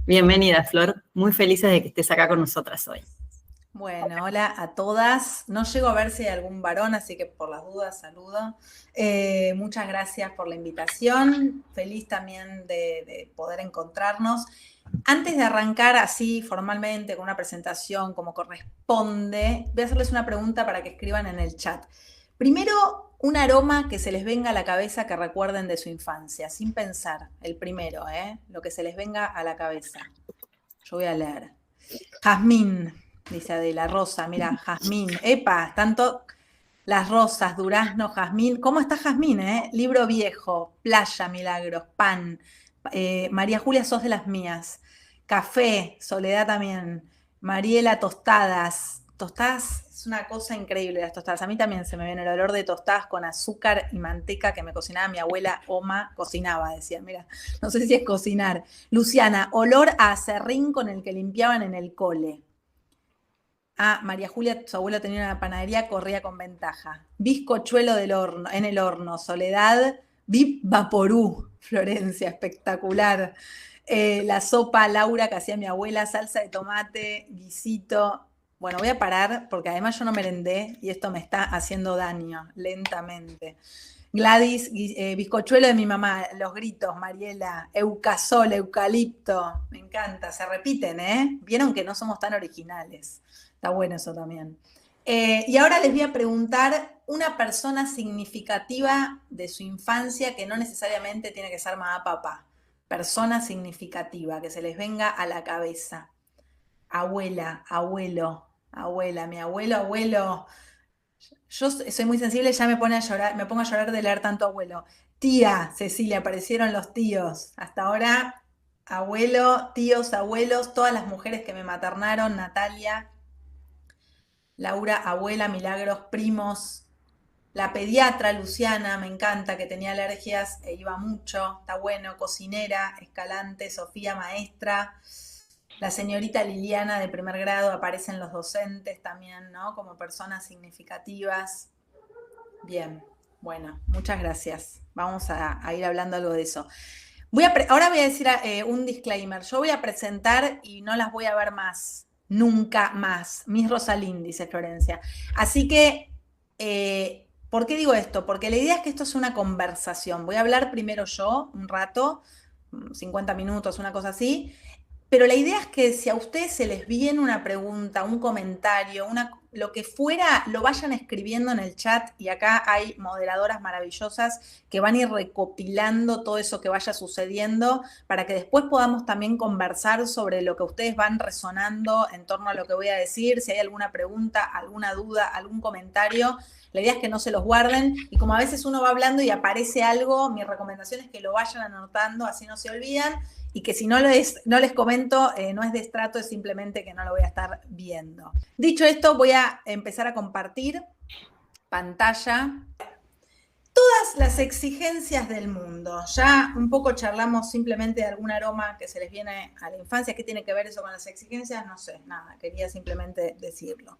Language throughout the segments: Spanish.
Bienvenida, Flor. Muy felices de que estés acá con nosotras hoy. Bueno, hola a todas. No llego a ver si hay algún varón, así que por las dudas saludo. Muchas gracias por la invitación. Feliz también de poder encontrarnos. Antes de arrancar así formalmente con una presentación como corresponde, voy a hacerles una pregunta para que escriban en el chat. Primero, un aroma que se les venga a la cabeza que recuerden de su infancia, sin pensar. El primero, lo que se les venga a la cabeza. Yo voy a leer. Jazmín, dice Adela, rosa, mira, jazmín. Epa, tanto las rosas, durazno, jazmín. ¿Cómo está jazmín, Libro viejo, playa, milagros, pan. María Julia, sos de las mías. Café, soledad también. Mariela, tostadas. Tostadas es una cosa increíble, las tostadas. A mí también se me viene el olor de tostadas con azúcar y manteca que me cocinaba mi abuela Oma. Cocinaba, decía, mira, no sé si es cocinar. Luciana, olor a acerrín con el que limpiaban en el cole. Ah, María Julia, su abuela tenía una panadería, corría con ventaja. Bizcochuelo del horno, en el horno. Soledad, Vip Vaporú. Florencia, espectacular. La sopa Laura que hacía mi abuela, salsa de tomate, guisito. Bueno, voy a parar porque además yo no merendé y esto me está haciendo daño lentamente. Gladys, bizcochuelo de mi mamá, los gritos, Mariela, eucasol, eucalipto, me encanta, se repiten, ¿eh? Vieron que no somos tan originales, está bueno eso también. Y ahora les voy a preguntar una persona significativa de su infancia que no necesariamente tiene que ser mamá, papá. Persona significativa, que se les venga a la cabeza. Abuela, abuelo, abuela, mi abuelo, abuelo. Yo soy muy sensible, ya me pone a llorar, me pongo a llorar de leer tanto abuelo. Tía, Cecilia, aparecieron los tíos. Hasta ahora, abuelo, tíos, abuelos, todas las mujeres que me maternaron, Natalia, Laura, abuela, Milagros, primos, la pediatra Luciana, me encanta, que tenía alergias e iba mucho, está bueno, cocinera, Escalante, Sofía, maestra, la señorita Liliana de primer grado, aparecen los docentes también, ¿no? Como personas significativas. Bien, bueno, muchas gracias. Vamos a ir hablando algo de eso. Ahora voy a decir un disclaimer. Yo voy a presentar y no las voy a ver más, nunca más. Miss Rosalín, dice Florencia. Así que, ¿por qué digo esto? Porque la idea es que esto es una conversación. Voy a hablar primero yo un rato, 50 minutos, una cosa así, pero la idea es que si a ustedes se les viene una pregunta, un comentario, lo que fuera, lo vayan escribiendo en el chat y acá hay moderadoras maravillosas que van a ir recopilando todo eso que vaya sucediendo para que después podamos también conversar sobre lo que ustedes van resonando en torno a lo que voy a decir, si hay alguna pregunta, alguna duda, algún comentario. La idea es que no se los guarden y como a veces uno va hablando y aparece algo, mi recomendación es que lo vayan anotando, así no se olvidan y que si no les comento, no es de estrato, es simplemente que no lo voy a estar viendo. Dicho esto, voy a empezar a compartir pantalla. Todas las exigencias del mundo. Ya un poco charlamos simplemente de algún aroma que se les viene a la infancia. ¿Qué tiene que ver eso con las exigencias? No sé, nada, quería simplemente decirlo.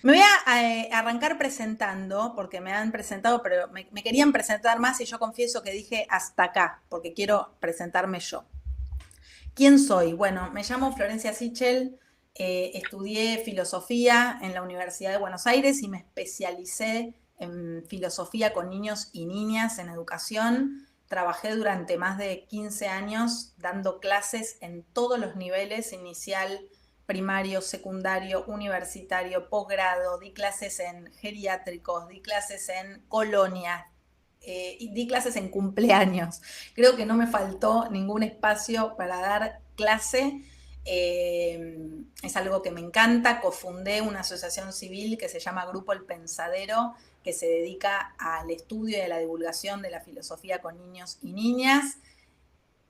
Me voy a arrancar presentando, porque me han presentado, pero me querían presentar más y yo confieso que dije hasta acá, porque quiero presentarme yo. ¿Quién soy? Bueno, me llamo Florencia Sichel, estudié filosofía en la Universidad de Buenos Aires y me especialicé en filosofía con niños y niñas en educación. Trabajé durante más de 15 años dando clases en todos los niveles, inicial, primario, secundario, universitario, posgrado, di clases en geriátricos, di clases en colonias, y di clases en cumpleaños. Creo que no me faltó ningún espacio para dar clase. Es algo que me encanta. Cofundé una asociación civil que se llama Grupo El Pensadero, que se dedica al estudio y a la divulgación de la filosofía con niños y niñas.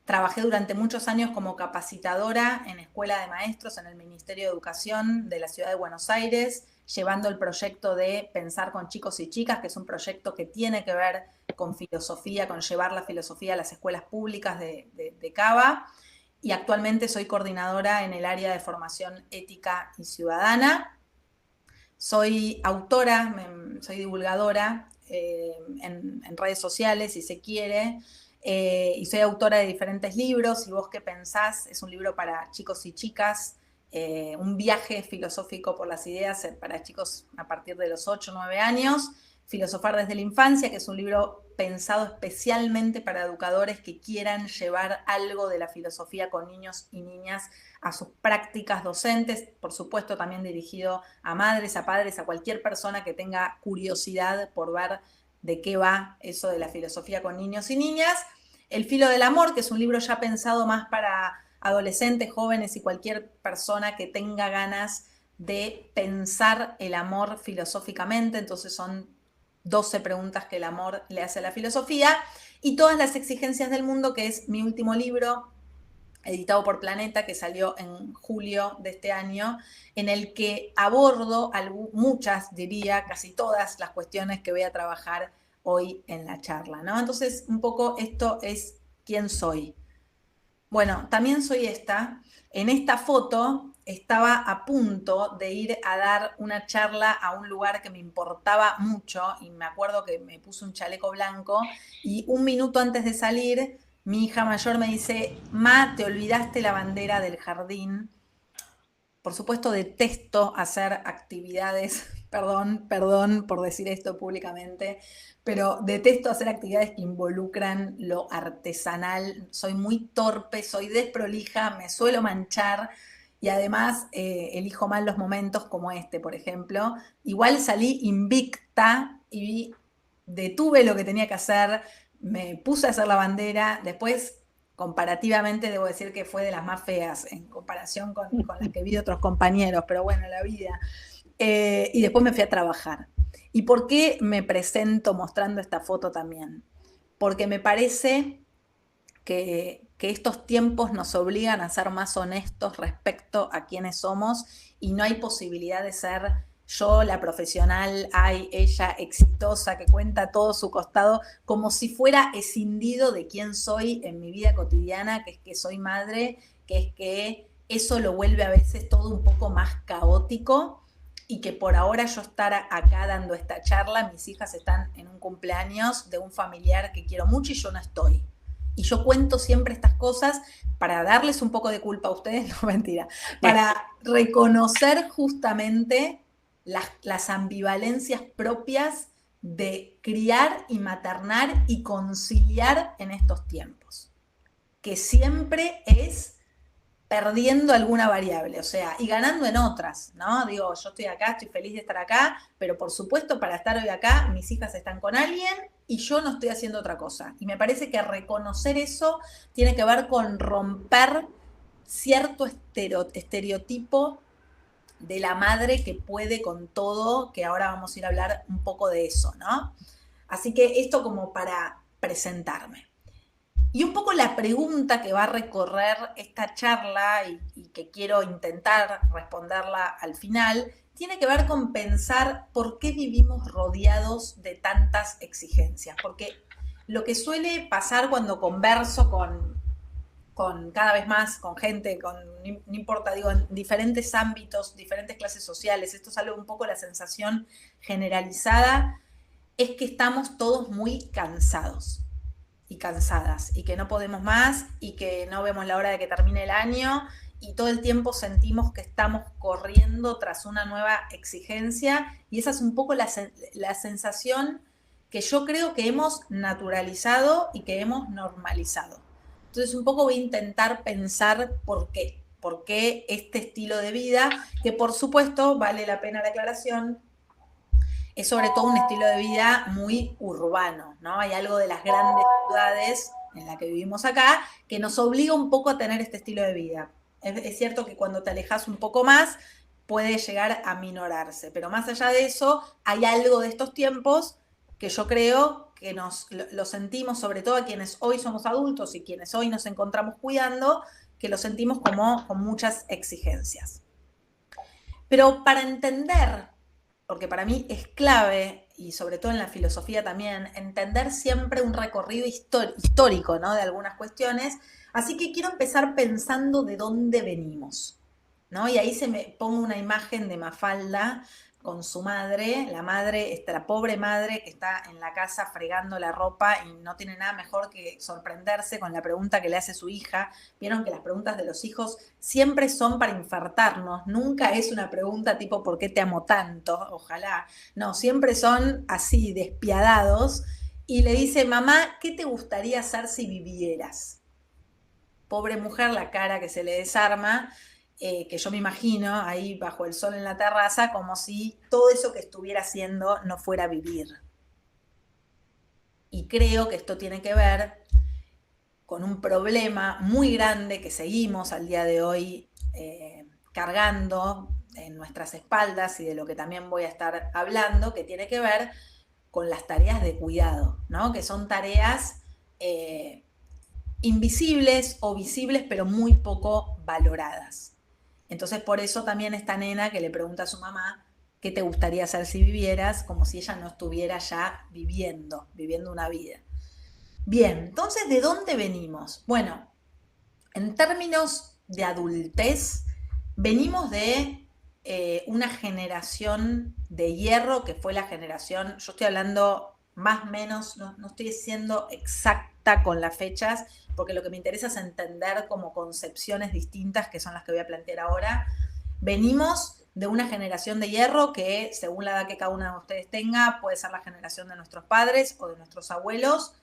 Trabajé durante muchos años como capacitadora en escuela de maestros en el Ministerio de Educación de la Ciudad de Buenos Aires, llevando el proyecto de Pensar con chicos y chicas, que es un proyecto que tiene que ver con filosofía, con llevar la filosofía a las escuelas públicas de Cava. Y actualmente soy coordinadora en el área de formación ética y ciudadana. Soy autora, soy divulgadora en redes sociales, si se quiere. y soy autora de diferentes libros. ¿Y vos qué pensás? Es un libro para chicos y chicas, un viaje filosófico por las ideas para chicos a partir de los 8 o 9 años. Filosofar desde la infancia, que es un libro pensado especialmente para educadores que quieran llevar algo de la filosofía con niños y niñas a sus prácticas docentes, por supuesto también dirigido a madres, a padres, a cualquier persona que tenga curiosidad por ver de qué va eso de la filosofía con niños y niñas. El filo del amor, que es un libro ya pensado más para adolescentes, jóvenes y cualquier persona que tenga ganas de pensar el amor filosóficamente. Entonces son 12 preguntas que el amor le hace a la filosofía. Y Todas las exigencias del mundo, que es mi último libro, editado por Planeta, que salió en julio de este año, en el que abordo muchas, diría, casi todas las cuestiones que voy a trabajar hoy en la charla, ¿no? Entonces, un poco esto es quién soy. Bueno, también soy esta. En esta foto estaba a punto de ir a dar una charla a un lugar que me importaba mucho y me acuerdo que me puse un chaleco blanco y un minuto antes de salir, mi hija mayor me dice: Ma, te olvidaste la bandera del jardín. Por supuesto, detesto hacer actividades, perdón por decir esto públicamente, pero detesto hacer actividades que involucran lo artesanal. Soy muy torpe, soy desprolija, me suelo manchar y además elijo mal los momentos como este, por ejemplo. Igual salí invicta y detuve lo que tenía que hacer, me puse a hacer la bandera, después comparativamente debo decir que fue de las más feas en comparación con las que vi de otros compañeros, pero bueno, la vida. Y después me fui a trabajar. ¿Y por qué me presento mostrando esta foto también? Porque me parece que estos tiempos nos obligan a ser más honestos respecto a quiénes somos y no hay posibilidad de ser yo, la profesional, ella exitosa, que cuenta todo su costado, como si fuera escindido de quién soy en mi vida cotidiana, que es que soy madre, que es que eso lo vuelve a veces todo un poco más caótico y que por ahora yo estar acá dando esta charla, mis hijas están en un cumpleaños de un familiar que quiero mucho y yo no estoy. Y yo cuento siempre estas cosas para darles un poco de culpa a ustedes, no, mentira, para reconocer justamente las ambivalencias propias de criar y maternar y conciliar en estos tiempos, que siempre es perdiendo alguna variable, o sea, y ganando en otras, ¿no? Digo, yo estoy acá, estoy feliz de estar acá, pero por supuesto para estar hoy acá, mis hijas están con alguien y yo no estoy haciendo otra cosa. Y me parece que reconocer eso tiene que ver con romper cierto estereotipo de la madre que puede con todo, que ahora vamos a ir a hablar un poco de eso, ¿no? Así que esto como para presentarme. Y un poco la pregunta que va a recorrer esta charla y que quiero intentar responderla al final, tiene que ver con pensar por qué vivimos rodeados de tantas exigencias. Porque lo que suele pasar cuando converso con cada vez más, con gente, no importa, digo, en diferentes ámbitos, diferentes clases sociales, esto es algo un poco la sensación generalizada, es que estamos todos muy cansados y cansadas y que no podemos más y que no vemos la hora de que termine el año y todo el tiempo sentimos que estamos corriendo tras una nueva exigencia y esa es un poco la sensación que yo creo que hemos naturalizado y que hemos normalizado. Entonces un poco voy a intentar pensar por qué este estilo de vida, que por supuesto, vale la pena la aclaración, es sobre todo un estilo de vida muy urbano, ¿no? Hay algo de las grandes ciudades en las que vivimos acá que nos obliga un poco a tener este estilo de vida. Es cierto que cuando te alejas un poco más puede llegar a minorarse, pero más allá de eso hay algo de estos tiempos que yo creo que lo sentimos, sobre todo a quienes hoy somos adultos y quienes hoy nos encontramos cuidando, que lo sentimos como con muchas exigencias. Pero para entender, porque para mí es clave, y sobre todo en la filosofía también, entender siempre un recorrido histórico, ¿no? De algunas cuestiones. Así que quiero empezar pensando de dónde venimos, ¿no? Y ahí se me pongo una imagen de Mafalda con su madre, la madre, la pobre madre que está en la casa fregando la ropa y no tiene nada mejor que sorprenderse con la pregunta que le hace su hija. Vieron que las preguntas de los hijos siempre son para infartarnos, nunca es una pregunta tipo ¿por qué te amo tanto? Ojalá. No, siempre son así, despiadados. Y le dice, mamá, ¿qué te gustaría hacer si vivieras? Pobre mujer, la cara que se le desarma, que yo me imagino ahí bajo el sol en la terraza, como si todo eso que estuviera haciendo no fuera a vivir. Y creo que esto tiene que ver con un problema muy grande que seguimos al día de hoy cargando en nuestras espaldas y de lo que también voy a estar hablando, que tiene que ver con las tareas de cuidado, ¿no? Que son tareas invisibles o visibles, pero muy poco valoradas. Entonces, por eso también esta nena que le pregunta a su mamá, ¿qué te gustaría hacer si vivieras? Como si ella no estuviera ya viviendo una vida. Bien, entonces, ¿de dónde venimos? Bueno, en términos de adultez, venimos de una generación de hierro que fue la generación, yo estoy hablando más o menos, no estoy siendo exacta con las fechas, porque lo que me interesa es entender como concepciones distintas, que son las que voy a plantear ahora. Venimos de una generación de hierro que, según la edad que cada uno de ustedes tenga, puede ser la generación de nuestros padres o de nuestros abuelos,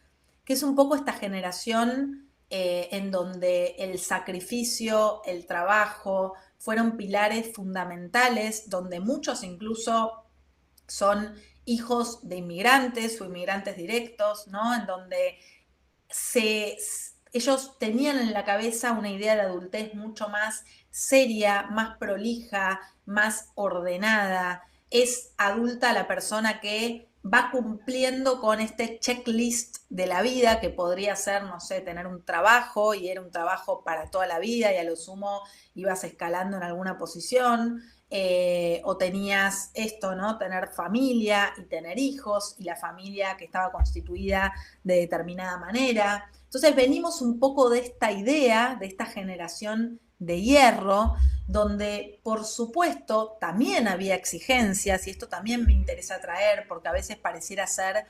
que es un poco esta generación en donde el sacrificio, el trabajo, fueron pilares fundamentales, donde muchos incluso son hijos de inmigrantes o inmigrantes directos, ¿no? En donde ellos tenían en la cabeza una idea de adultez mucho más seria, más prolija, más ordenada. Es adulta la persona que va cumpliendo con este checklist de la vida, que podría ser, no sé, tener un trabajo, y era un trabajo para toda la vida, y a lo sumo ibas escalando en alguna posición, o tenías esto, ¿no? Tener familia y tener hijos, y la familia que estaba constituida de determinada manera. Entonces venimos un poco de esta idea, de esta generación de hierro, donde por supuesto también había exigencias, y esto también me interesa traer, porque a veces pareciera ser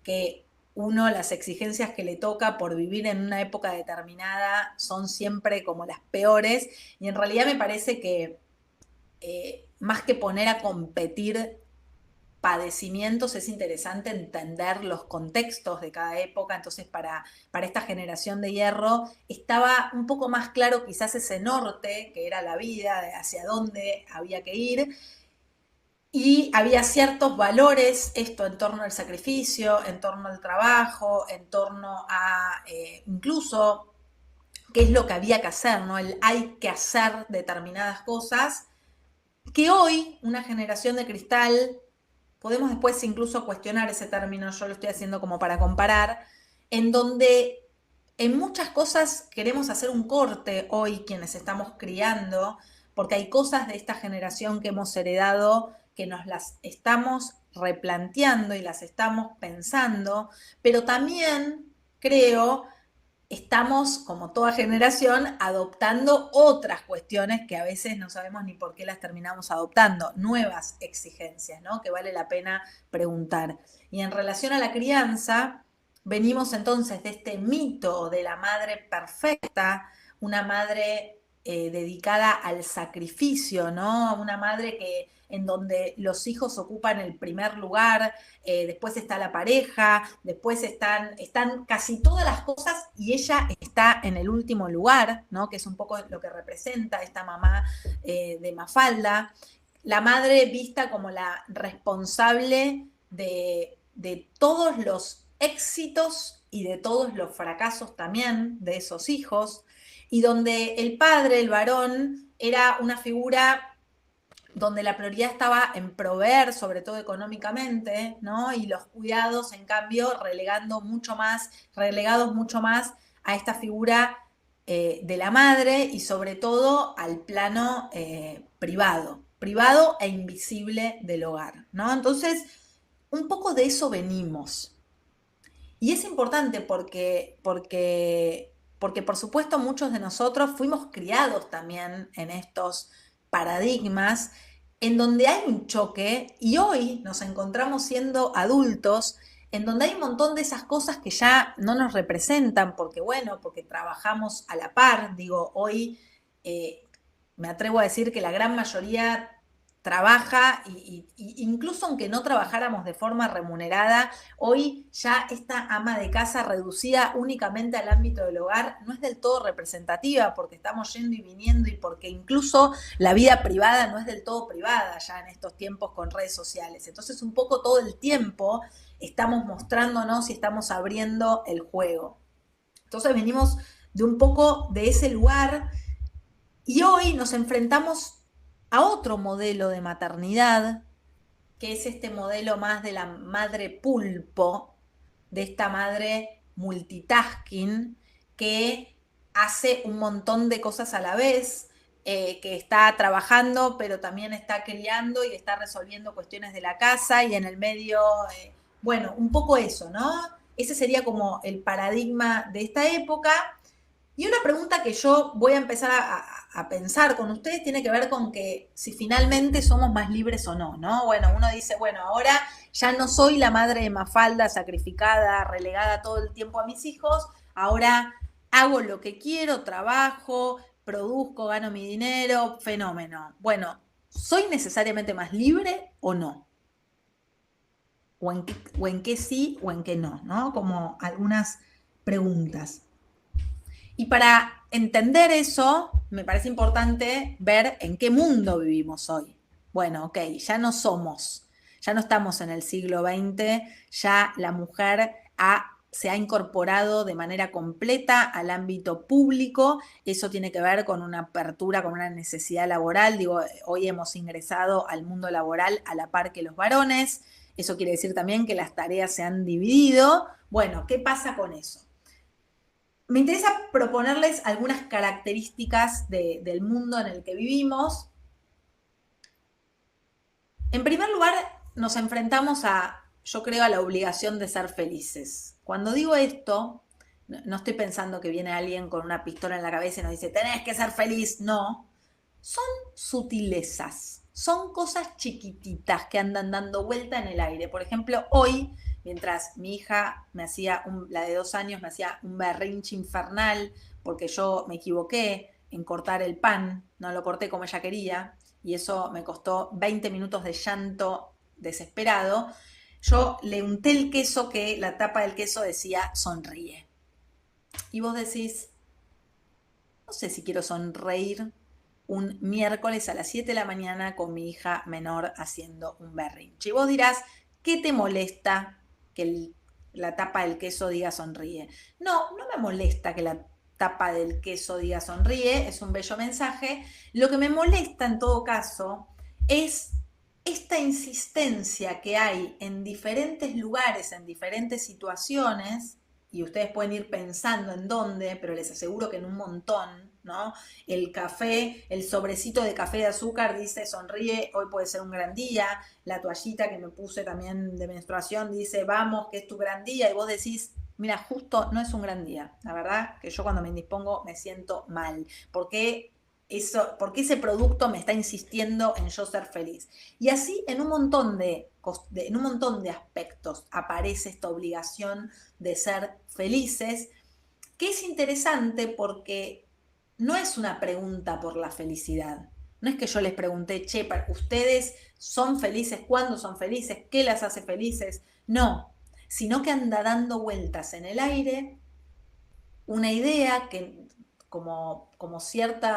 que uno, las exigencias que le toca por vivir en una época determinada son siempre como las peores, y en realidad me parece que más que poner a competir padecimientos, es interesante entender los contextos de cada época. Entonces para esta generación de hierro estaba un poco más claro quizás ese norte, que era la vida, de hacia dónde había que ir, y había ciertos valores, esto en torno al sacrificio, en torno al trabajo, en torno a incluso qué es lo que había que hacer, ¿no? El hay que hacer determinadas cosas, que hoy una generación de cristal, podemos después incluso cuestionar ese término, yo lo estoy haciendo como para comparar, en donde en muchas cosas queremos hacer un corte hoy quienes estamos criando, porque hay cosas de esta generación que hemos heredado que nos las estamos replanteando y las estamos pensando, pero también creo estamos, como toda generación, adoptando otras cuestiones que a veces no sabemos ni por qué las terminamos adoptando, nuevas exigencias, ¿no? Que vale la pena preguntar. Y en relación a la crianza, venimos entonces de este mito de la madre perfecta, una madre dedicada al sacrificio, ¿no? Una madre que en donde los hijos ocupan el primer lugar, después está la pareja, después están casi todas las cosas, y ella está en el último lugar, ¿no? Que es un poco lo que representa esta mamá de Mafalda. La madre vista como la responsable de todos los éxitos y de todos los fracasos también de esos hijos, y donde el padre, el varón, era una figura donde la prioridad estaba en proveer, sobre todo económicamente, ¿no? Y los cuidados, en cambio, relegados mucho más a esta figura de la madre, y sobre todo al plano privado e invisible del hogar, ¿no? Entonces, un poco de eso venimos. Y es importante porque por supuesto muchos de nosotros fuimos criados también en estos paradigmas, en donde hay un choque y hoy nos encontramos siendo adultos, en donde hay un montón de esas cosas que ya no nos representan, porque bueno, porque trabajamos a la par, digo, hoy me atrevo a decir que la gran mayoría trabaja y incluso aunque no trabajáramos de forma remunerada, hoy ya esta ama de casa reducida únicamente al ámbito del hogar no es del todo representativa porque estamos yendo y viniendo y porque incluso la vida privada no es del todo privada ya en estos tiempos con redes sociales. Entonces un poco todo el tiempo estamos mostrándonos y estamos abriendo el juego. Entonces venimos de un poco de ese lugar y hoy nos enfrentamos a otro modelo de maternidad, que es este modelo más de la madre pulpo, de esta madre multitasking, que hace un montón de cosas a la vez, que está trabajando, pero también está criando y está resolviendo cuestiones de la casa y en el medio, bueno, un poco eso, ¿no? Ese sería como el paradigma de esta época. Y una pregunta que yo voy a empezar a pensar con ustedes tiene que ver con que si finalmente somos más libres o no, ¿no? Bueno, uno dice, bueno, ahora ya no soy la madre de Mafalda sacrificada, relegada todo el tiempo a mis hijos, ahora hago lo que quiero, trabajo, produzco, gano mi dinero, fenómeno. Bueno, ¿soy necesariamente más libre o no? O en qué sí o en qué no, ¿no? Como algunas preguntas. Y para entender eso, me parece importante ver en qué mundo vivimos hoy. Bueno, ok, ya no estamos en el siglo XX, ya la mujer se ha incorporado de manera completa al ámbito público, eso tiene que ver con una apertura, con una necesidad laboral, digo, hoy hemos ingresado al mundo laboral a la par que los varones, eso quiere decir también que las tareas se han dividido. Bueno, ¿qué pasa con eso? Me interesa proponerles algunas características del mundo en el que vivimos. En primer lugar, nos enfrentamos yo creo, a la obligación de ser felices. Cuando digo esto, no estoy pensando que viene alguien con una pistola en la cabeza y nos dice, tenés que ser feliz. No, son sutilezas, son cosas chiquititas que andan dando vuelta en el aire. Por ejemplo, hoy, mientras mi hija la de 2 años, me hacía un berrinche infernal porque yo me equivoqué en cortar el pan, no lo corté como ella quería, y eso me costó 20 minutos de llanto desesperado, yo le unté el queso que la tapa del queso decía sonríe. Y vos decís, no sé si quiero sonreír un miércoles a las 7 de la mañana con mi hija menor haciendo un berrinche. Y vos dirás, ¿qué te molesta que la tapa del queso diga sonríe? No me molesta que la tapa del queso diga sonríe, es un bello mensaje. Lo que me molesta en todo caso es esta insistencia que hay en diferentes lugares, en diferentes situaciones, y ustedes pueden ir pensando en dónde, pero les aseguro que en un montón, ¿no? El café, el sobrecito de café de azúcar dice sonríe, hoy puede ser un gran día. La toallita que me puse también de menstruación dice vamos, que es tu gran día. Y vos decís, mira, justo no es un gran día. La verdad que yo cuando me indispongo me siento mal. Porque ese producto me está insistiendo en yo ser feliz. Y así en un montón de aspectos aparece esta obligación de ser felices, que es interesante porque no es una pregunta por la felicidad. No es que yo les pregunté, che, ¿ustedes son felices? ¿Cuándo son felices? ¿Qué las hace felices? No, sino que anda dando vueltas en el aire una idea que como cierto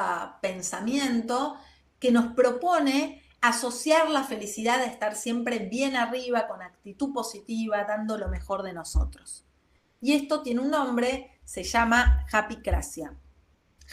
pensamiento que nos propone asociar la felicidad a estar siempre bien arriba, con actitud positiva, dando lo mejor de nosotros. Y esto tiene un nombre, se llama happycracia.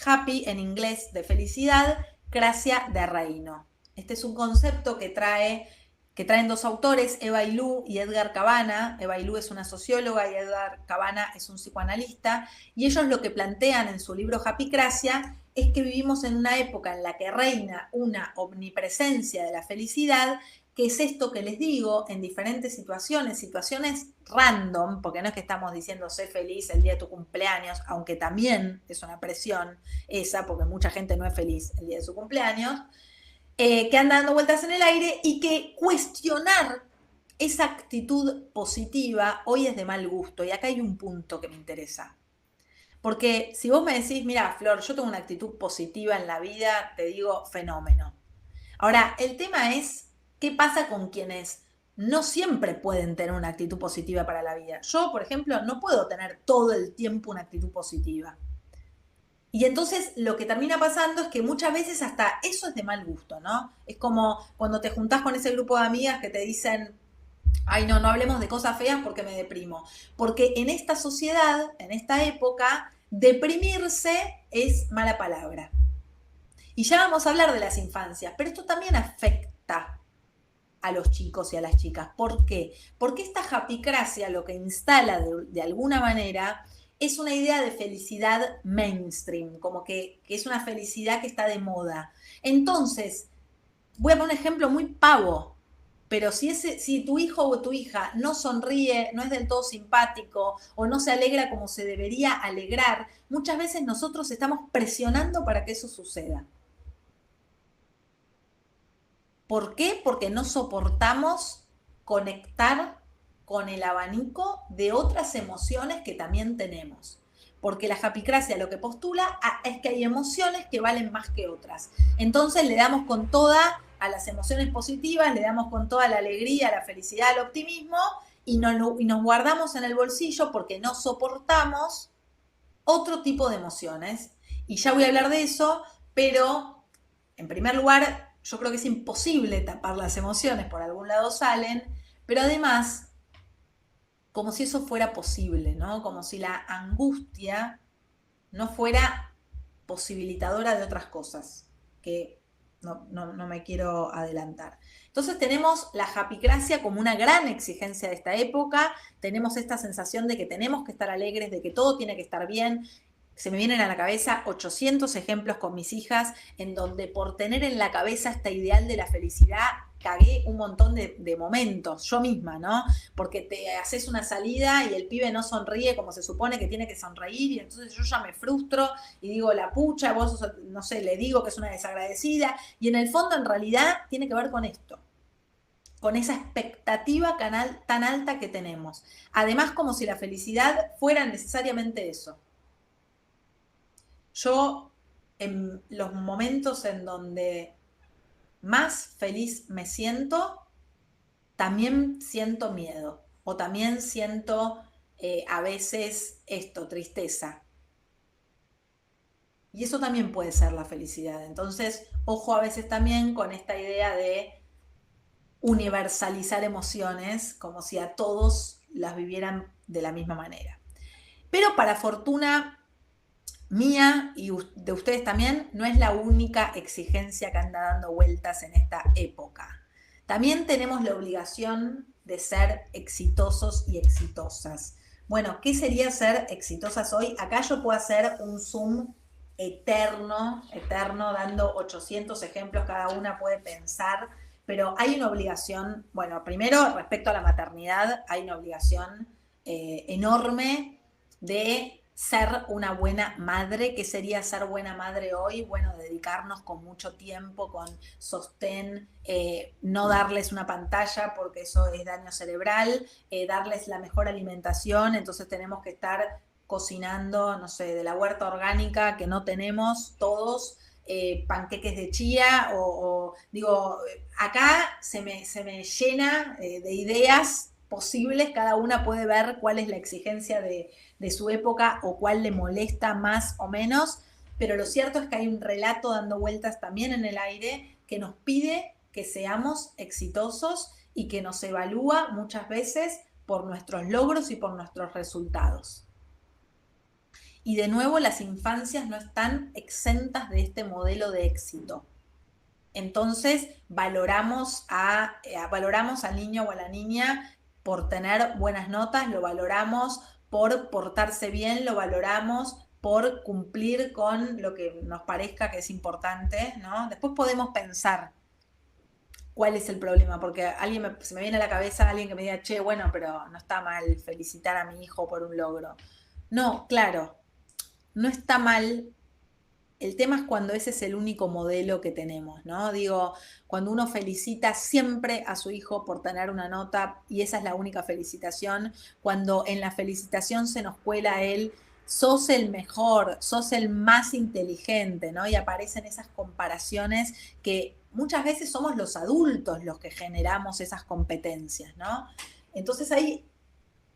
Happy en inglés de felicidad, cracia de reino. Este es un concepto que traen 2 autores, Eva Ilú y Edgar Cabana. Eva Ilú es una socióloga y Edgar Cabana es un psicoanalista, y ellos lo que plantean en su libro Happycracia es que vivimos en una época en la que reina una omnipresencia de la felicidad, que es esto que les digo, en diferentes situaciones random, porque no es que estamos diciendo sé feliz el día de tu cumpleaños, aunque también es una presión esa, porque mucha gente no es feliz el día de su cumpleaños, que anda dando vueltas en el aire y que cuestionar esa actitud positiva hoy es de mal gusto. Y acá hay un punto que me interesa. Porque si vos me decís, mira, Flor, yo tengo una actitud positiva en la vida, te digo, fenómeno. Ahora, el tema es, ¿qué pasa con quienes no siempre pueden tener una actitud positiva para la vida? Yo, por ejemplo, no puedo tener todo el tiempo una actitud positiva. Y entonces lo que termina pasando es que muchas veces hasta eso es de mal gusto, ¿no? Es como cuando te juntás con ese grupo de amigas que te dicen, ay, no, no hablemos de cosas feas porque me deprimo. Porque en esta sociedad, en esta época, deprimirse es mala palabra. Y ya vamos a hablar de las infancias, pero esto también afecta a los chicos y a las chicas. ¿Por qué? Porque esta japicracia lo que instala de alguna manera es una idea de felicidad mainstream, como que es una felicidad que está de moda. Entonces, voy a poner un ejemplo muy pavo, pero si tu hijo o tu hija no sonríe, no es del todo simpático o no se alegra como se debería alegrar, muchas veces nosotros estamos presionando para que eso suceda. ¿Por qué? Porque no soportamos conectar con el abanico de otras emociones que también tenemos. Porque la japicracia lo que postula es que hay emociones que valen más que otras. Entonces le damos con toda a las emociones positivas, le damos con toda la alegría, la felicidad, el optimismo y nos guardamos en el bolsillo porque no soportamos otro tipo de emociones. Y ya voy a hablar de eso, pero en primer lugar, yo creo que es imposible tapar las emociones, por algún lado salen, pero además, como si eso fuera posible, ¿no? Como si la angustia no fuera posibilitadora de otras cosas, que no me quiero adelantar. Entonces tenemos la japicracia como una gran exigencia de esta época, tenemos esta sensación de que tenemos que estar alegres, de que todo tiene que estar bien. Se me vienen a la cabeza 800 ejemplos con mis hijas en donde por tener en la cabeza este ideal de la felicidad cagué un montón de momentos, yo misma, ¿no? Porque te haces una salida y el pibe no sonríe como se supone que tiene que sonreír y entonces yo ya me frustro y digo, la pucha, vos, no sé, le digo que es una desagradecida y en el fondo en realidad tiene que ver con esto, con esa expectativa tan alta que tenemos. Además, como si la felicidad fuera necesariamente eso. Yo, en los momentos en donde más feliz me siento, también siento miedo o también siento a veces esto, tristeza. Y eso también puede ser la felicidad. Entonces, ojo a veces también con esta idea de universalizar emociones como si a todos las vivieran de la misma manera. Pero para fortuna mía y de ustedes también, no es la única exigencia que anda dando vueltas en esta época. También tenemos la obligación de ser exitosos y exitosas. Bueno, ¿qué sería ser exitosas hoy? Acá yo puedo hacer un zoom eterno, dando 800 ejemplos, cada una puede pensar, pero hay una obligación, bueno, primero respecto a la maternidad, hay una obligación enorme de ser una buena madre. ¿Qué sería ser buena madre hoy? Bueno, dedicarnos con mucho tiempo, con sostén, no darles una pantalla porque eso es daño cerebral, darles la mejor alimentación, entonces tenemos que estar cocinando, no sé, de la huerta orgánica que no tenemos todos, panqueques de chía digo, acá se me llena de ideas posibles, cada una puede ver cuál es la exigencia de su época o cuál le molesta más o menos, pero lo cierto es que hay un relato dando vueltas también en el aire que nos pide que seamos exitosos y que nos evalúa muchas veces por nuestros logros y por nuestros resultados. Y de nuevo, las infancias no están exentas de este modelo de éxito. Entonces, valoramos al niño o a la niña por tener buenas notas, lo valoramos por portarse bien, lo valoramos por cumplir con lo que nos parezca que es importante, ¿no? Después podemos pensar cuál es el problema, porque se me viene a la cabeza alguien que me diga, che, bueno, pero no está mal felicitar a mi hijo por un logro. No, claro, no está mal El tema es cuando ese es el único modelo que tenemos, ¿no? Digo, cuando uno felicita siempre a su hijo por tener una nota y esa es la única felicitación, cuando en la felicitación se nos cuela él, sos el mejor, sos el más inteligente, ¿no? Y aparecen esas comparaciones que muchas veces somos los adultos los que generamos esas competencias, ¿no? Entonces hay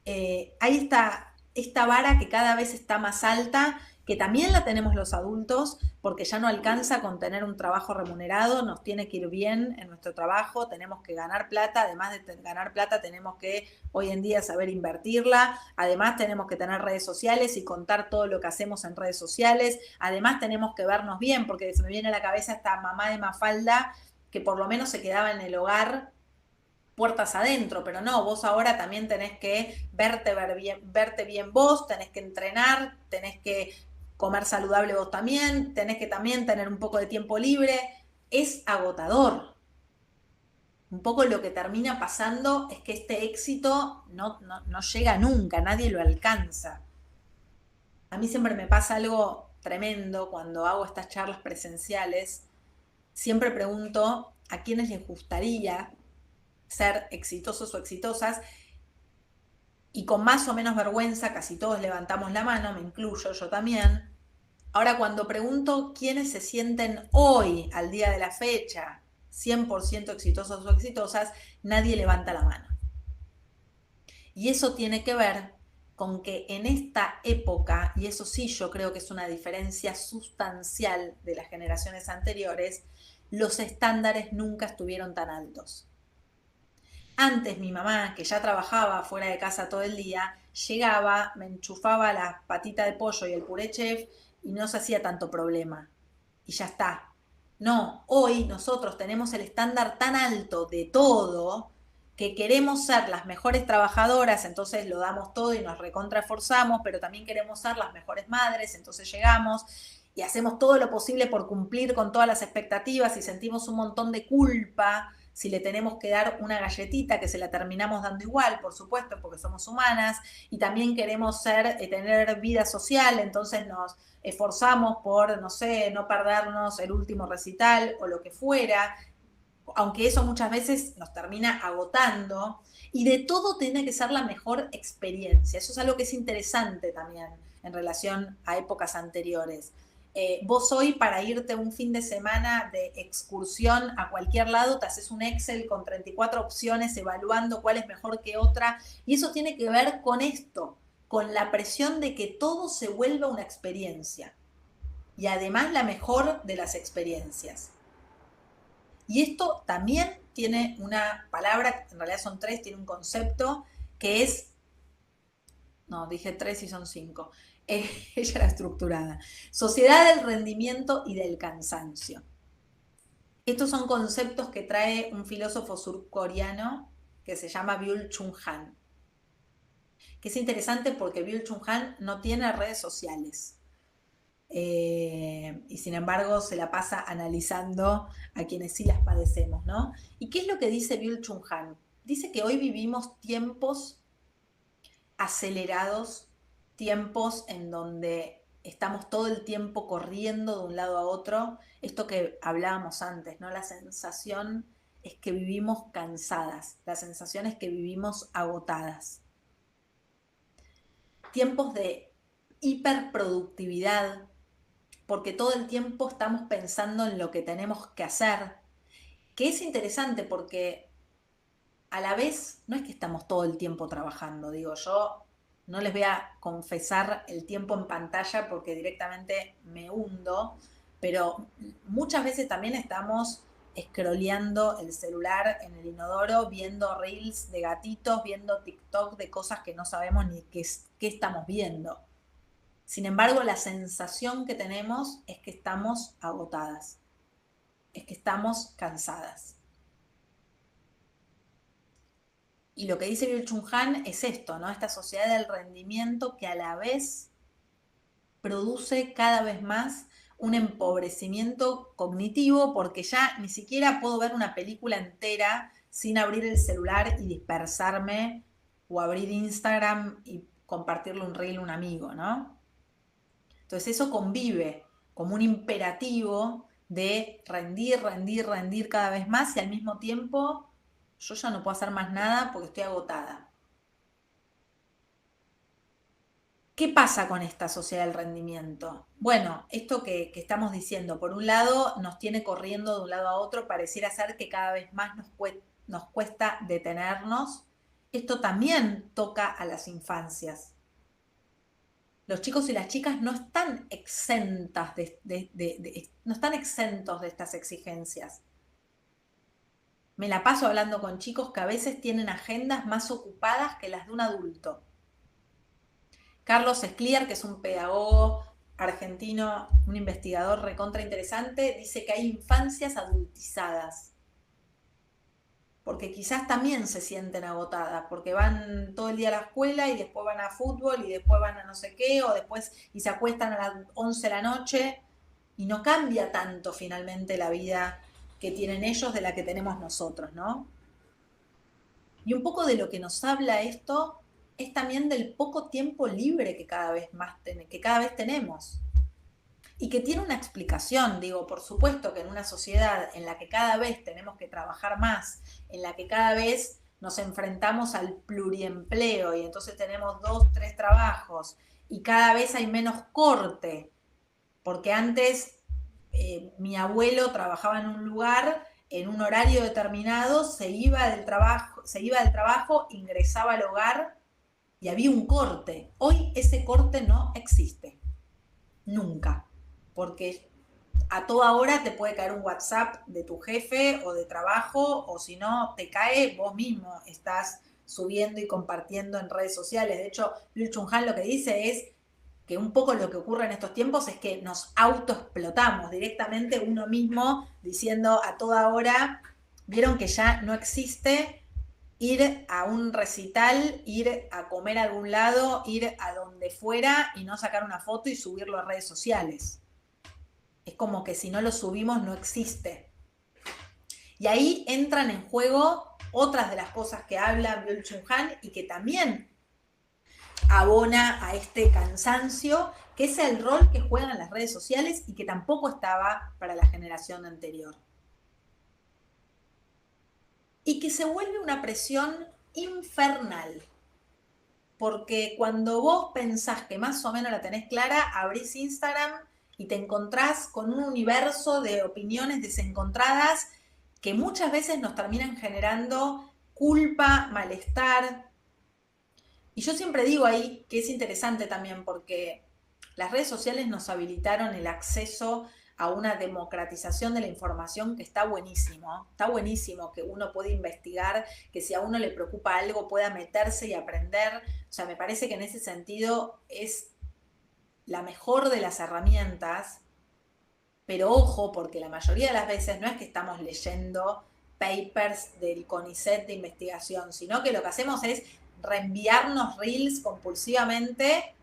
esta vara que cada vez está más alta, que también la tenemos los adultos, porque ya no alcanza con tener un trabajo remunerado, nos tiene que ir bien en nuestro trabajo, tenemos que ganar plata, además de ganar plata tenemos que hoy en día saber invertirla, además tenemos que tener redes sociales y contar todo lo que hacemos en redes sociales, además tenemos que vernos bien, porque se me viene a la cabeza esta mamá de Mafalda que por lo menos se quedaba en el hogar puertas adentro, pero no, vos ahora también tenés que verte bien vos, tenés que entrenar, tenés que comer saludable vos también, tenés que también tener un poco de tiempo libre, es agotador. Un poco lo que termina pasando es que este éxito no llega nunca, nadie lo alcanza. A mí siempre me pasa algo tremendo cuando hago estas charlas presenciales, siempre pregunto a quiénes les gustaría ser exitosos o exitosas y con más o menos vergüenza casi todos levantamos la mano, me incluyo yo también. Ahora cuando pregunto quiénes se sienten hoy, al día de la fecha, 100% exitosos o exitosas, nadie levanta la mano. Y eso tiene que ver con que en esta época, y eso sí yo creo que es una diferencia sustancial de las generaciones anteriores, los estándares nunca estuvieron tan altos. Antes mi mamá, que ya trabajaba fuera de casa todo el día, llegaba, me enchufaba la patita de pollo y el puré chef y no se hacía tanto problema. Y ya está. No, hoy nosotros tenemos el estándar tan alto de todo que queremos ser las mejores trabajadoras, entonces lo damos todo y nos recontraforzamos, pero también queremos ser las mejores madres, entonces llegamos y hacemos todo lo posible por cumplir con todas las expectativas y sentimos un montón de culpa si le tenemos que dar una galletita, que se la terminamos dando igual, por supuesto, porque somos humanas, y también queremos tener vida social, entonces nos esforzamos por, no sé, no perdernos el último recital o lo que fuera, aunque eso muchas veces nos termina agotando, y de todo tiene que ser la mejor experiencia. Eso es algo que es interesante también en relación a épocas anteriores. Vos hoy para irte un fin de semana de excursión a cualquier lado, te haces un Excel con 34 opciones evaluando cuál es mejor que otra, y eso tiene que ver con esto, con la presión de que todo se vuelva una experiencia, y además la mejor de las experiencias. Y esto también tiene una palabra, en realidad son tres, tiene un concepto que es, no, dije tres y son cinco, ella era estructurada, sociedad del rendimiento y del cansancio. Estos son conceptos que trae un filósofo surcoreano que se llama Byul-Chul Han, que es interesante porque Byul-Chul Han no tiene redes sociales. Y sin embargo se la pasa analizando a quienes sí las padecemos, ¿no? ¿Y qué es lo que dice Byul-Chul Han? Dice que hoy vivimos tiempos acelerados, tiempos en donde estamos todo el tiempo corriendo de un lado a otro, esto que hablábamos antes, ¿no? La sensación es que vivimos cansadas, la sensación es que vivimos agotadas. Tiempos de hiperproductividad, porque todo el tiempo estamos pensando en lo que tenemos que hacer, que es interesante porque a la vez no es que estamos todo el tiempo trabajando, digo, yo no les voy a confesar el tiempo en pantalla porque directamente me hundo, pero muchas veces también estamos scrolleando el celular en el inodoro, viendo reels de gatitos, viendo TikTok de cosas que no sabemos ni qué estamos viendo. Sin embargo, la sensación que tenemos es que estamos agotadas, es que estamos cansadas. Y lo que dice Byul-Chul Han es esto, ¿no? Esta sociedad del rendimiento que a la vez produce cada vez más un empobrecimiento cognitivo, porque ya ni siquiera puedo ver una película entera sin abrir el celular y dispersarme, o abrir Instagram y compartirle un reel a un amigo, ¿no? Entonces eso convive como un imperativo de rendir, rendir, rendir cada vez más y al mismo tiempo yo ya no puedo hacer más nada porque estoy agotada. ¿Qué pasa con esta sociedad del rendimiento? Bueno, esto que estamos diciendo, por un lado nos tiene corriendo de un lado a otro, pareciera ser que cada vez más nos cuesta detenernos. Esto también toca a las infancias. Los chicos y las chicas no están exentas no están exentos de estas exigencias. Me la paso hablando con chicos que a veces tienen agendas más ocupadas que las de un adulto. Carlos Escliar, que es un pedagogo argentino, un investigador recontra interesante, dice que hay infancias adultizadas. Porque quizás también se sienten agotadas, porque van todo el día a la escuela y después van a fútbol y después van a no sé qué, o después y se acuestan a las 11 de la noche y no cambia tanto finalmente la vida que tienen ellos de la que tenemos nosotros, ¿no? Y un poco de lo que nos habla esto es también del poco tiempo libre que cada vez tenemos. Y que tiene una explicación, digo, por supuesto que en una sociedad en la que cada vez tenemos que trabajar más, en la que cada vez nos enfrentamos al pluriempleo y entonces tenemos 2, 3 trabajos y cada vez hay menos corte, porque antes mi abuelo trabajaba en un lugar, en un horario determinado, se iba del trabajo, ingresaba al hogar y había un corte. Hoy ese corte no existe, nunca, porque a toda hora te puede caer un WhatsApp de tu jefe o de trabajo, o si no te cae, vos mismo estás subiendo y compartiendo en redes sociales. De hecho, Byung Chul Han lo que dice es que un poco lo que ocurre en estos tiempos es que nos autoexplotamos directamente uno mismo diciendo a toda hora, vieron que ya no existe ir a un recital, ir a comer a algún lado, ir a donde fuera y no sacar una foto y subirlo a redes sociales. Es como que si no lo subimos no existe. Y ahí entran en juego otras de las cosas que habla Byung Chul Han y que también abona a este cansancio, que es el rol que juegan las redes sociales y que tampoco estaba para la generación anterior. Y que se vuelve una presión infernal. Porque cuando vos pensás que más o menos la tenés clara, abrís Instagram y te encontrás con un universo de opiniones desencontradas que muchas veces nos terminan generando culpa, malestar. Y yo siempre digo ahí que es interesante también porque las redes sociales nos habilitaron el acceso a una democratización de la información que está buenísimo que uno puede investigar, que si a uno le preocupa algo pueda meterse y aprender. O sea, me parece que en ese sentido es la mejor de las herramientas, pero ojo, porque la mayoría de las veces no es que estamos leyendo papers del CONICET de investigación, sino que lo que hacemos es reenviarnos reels compulsivamente,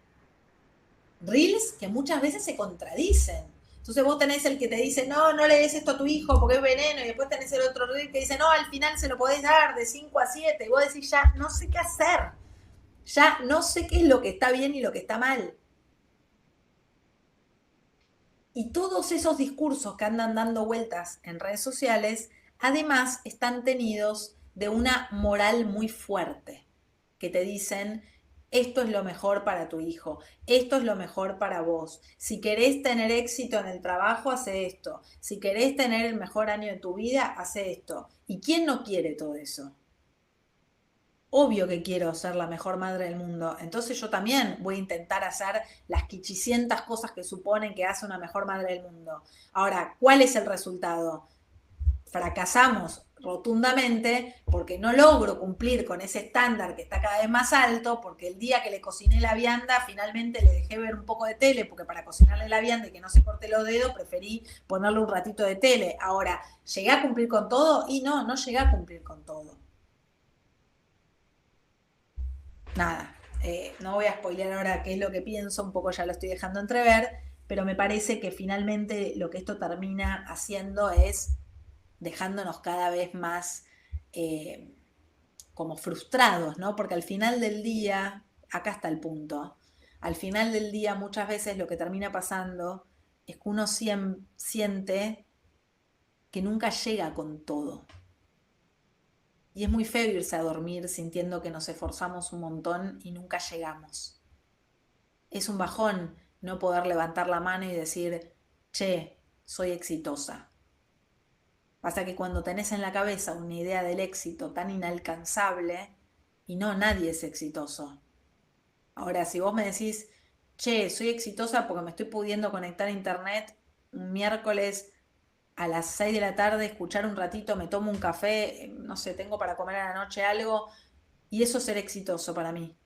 reels que muchas veces se contradicen. Entonces vos tenés el que te dice, no, no le des esto a tu hijo porque es veneno, y después tenés el otro reel que dice, no, al final se lo podés dar de 5 a 7, y vos decís, ya no sé qué hacer, ya no sé qué es lo que está bien y lo que está mal. Y todos esos discursos que andan dando vueltas en redes sociales, además están tenidos de una moral muy fuerte, que te dicen, esto es lo mejor para tu hijo, esto es lo mejor para vos. Si querés tener éxito en el trabajo, hace esto. Si querés tener el mejor año de tu vida, hace esto. ¿Y quién no quiere todo eso? Obvio que quiero ser la mejor madre del mundo, entonces yo también voy a intentar hacer las quichicientas cosas que suponen que hace una mejor madre del mundo. Ahora, ¿cuál es el resultado? Fracasamos rotundamente porque no logro cumplir con ese estándar que está cada vez más alto, porque el día que le cociné la vianda, finalmente le dejé ver un poco de tele, porque para cocinarle la vianda y que no se corte los dedos, preferí ponerle un ratito de tele. Ahora, ¿llegué a cumplir con todo? Y no llegué a cumplir con todo. Nada, no voy a spoilear ahora qué es lo que pienso, un poco ya lo estoy dejando entrever, pero me parece que finalmente lo que esto termina haciendo es dejándonos cada vez más como frustrados, ¿no? Porque al final del día, acá está el punto, al final del día muchas veces lo que termina pasando es que uno siente que nunca llega con todo. Y es muy feo irse a dormir sintiendo que nos esforzamos un montón y nunca llegamos. Es un bajón no poder levantar la mano y decir, che, soy exitosa. Pasa que cuando tenés en la cabeza una idea del éxito tan inalcanzable, y no, nadie es exitoso. Ahora, si vos me decís, che, soy exitosa porque me estoy pudiendo conectar a internet un miércoles a las 6 de la tarde, escuchar un ratito, me tomo un café, no sé, tengo para comer a la noche algo, y eso es ser exitoso para mí.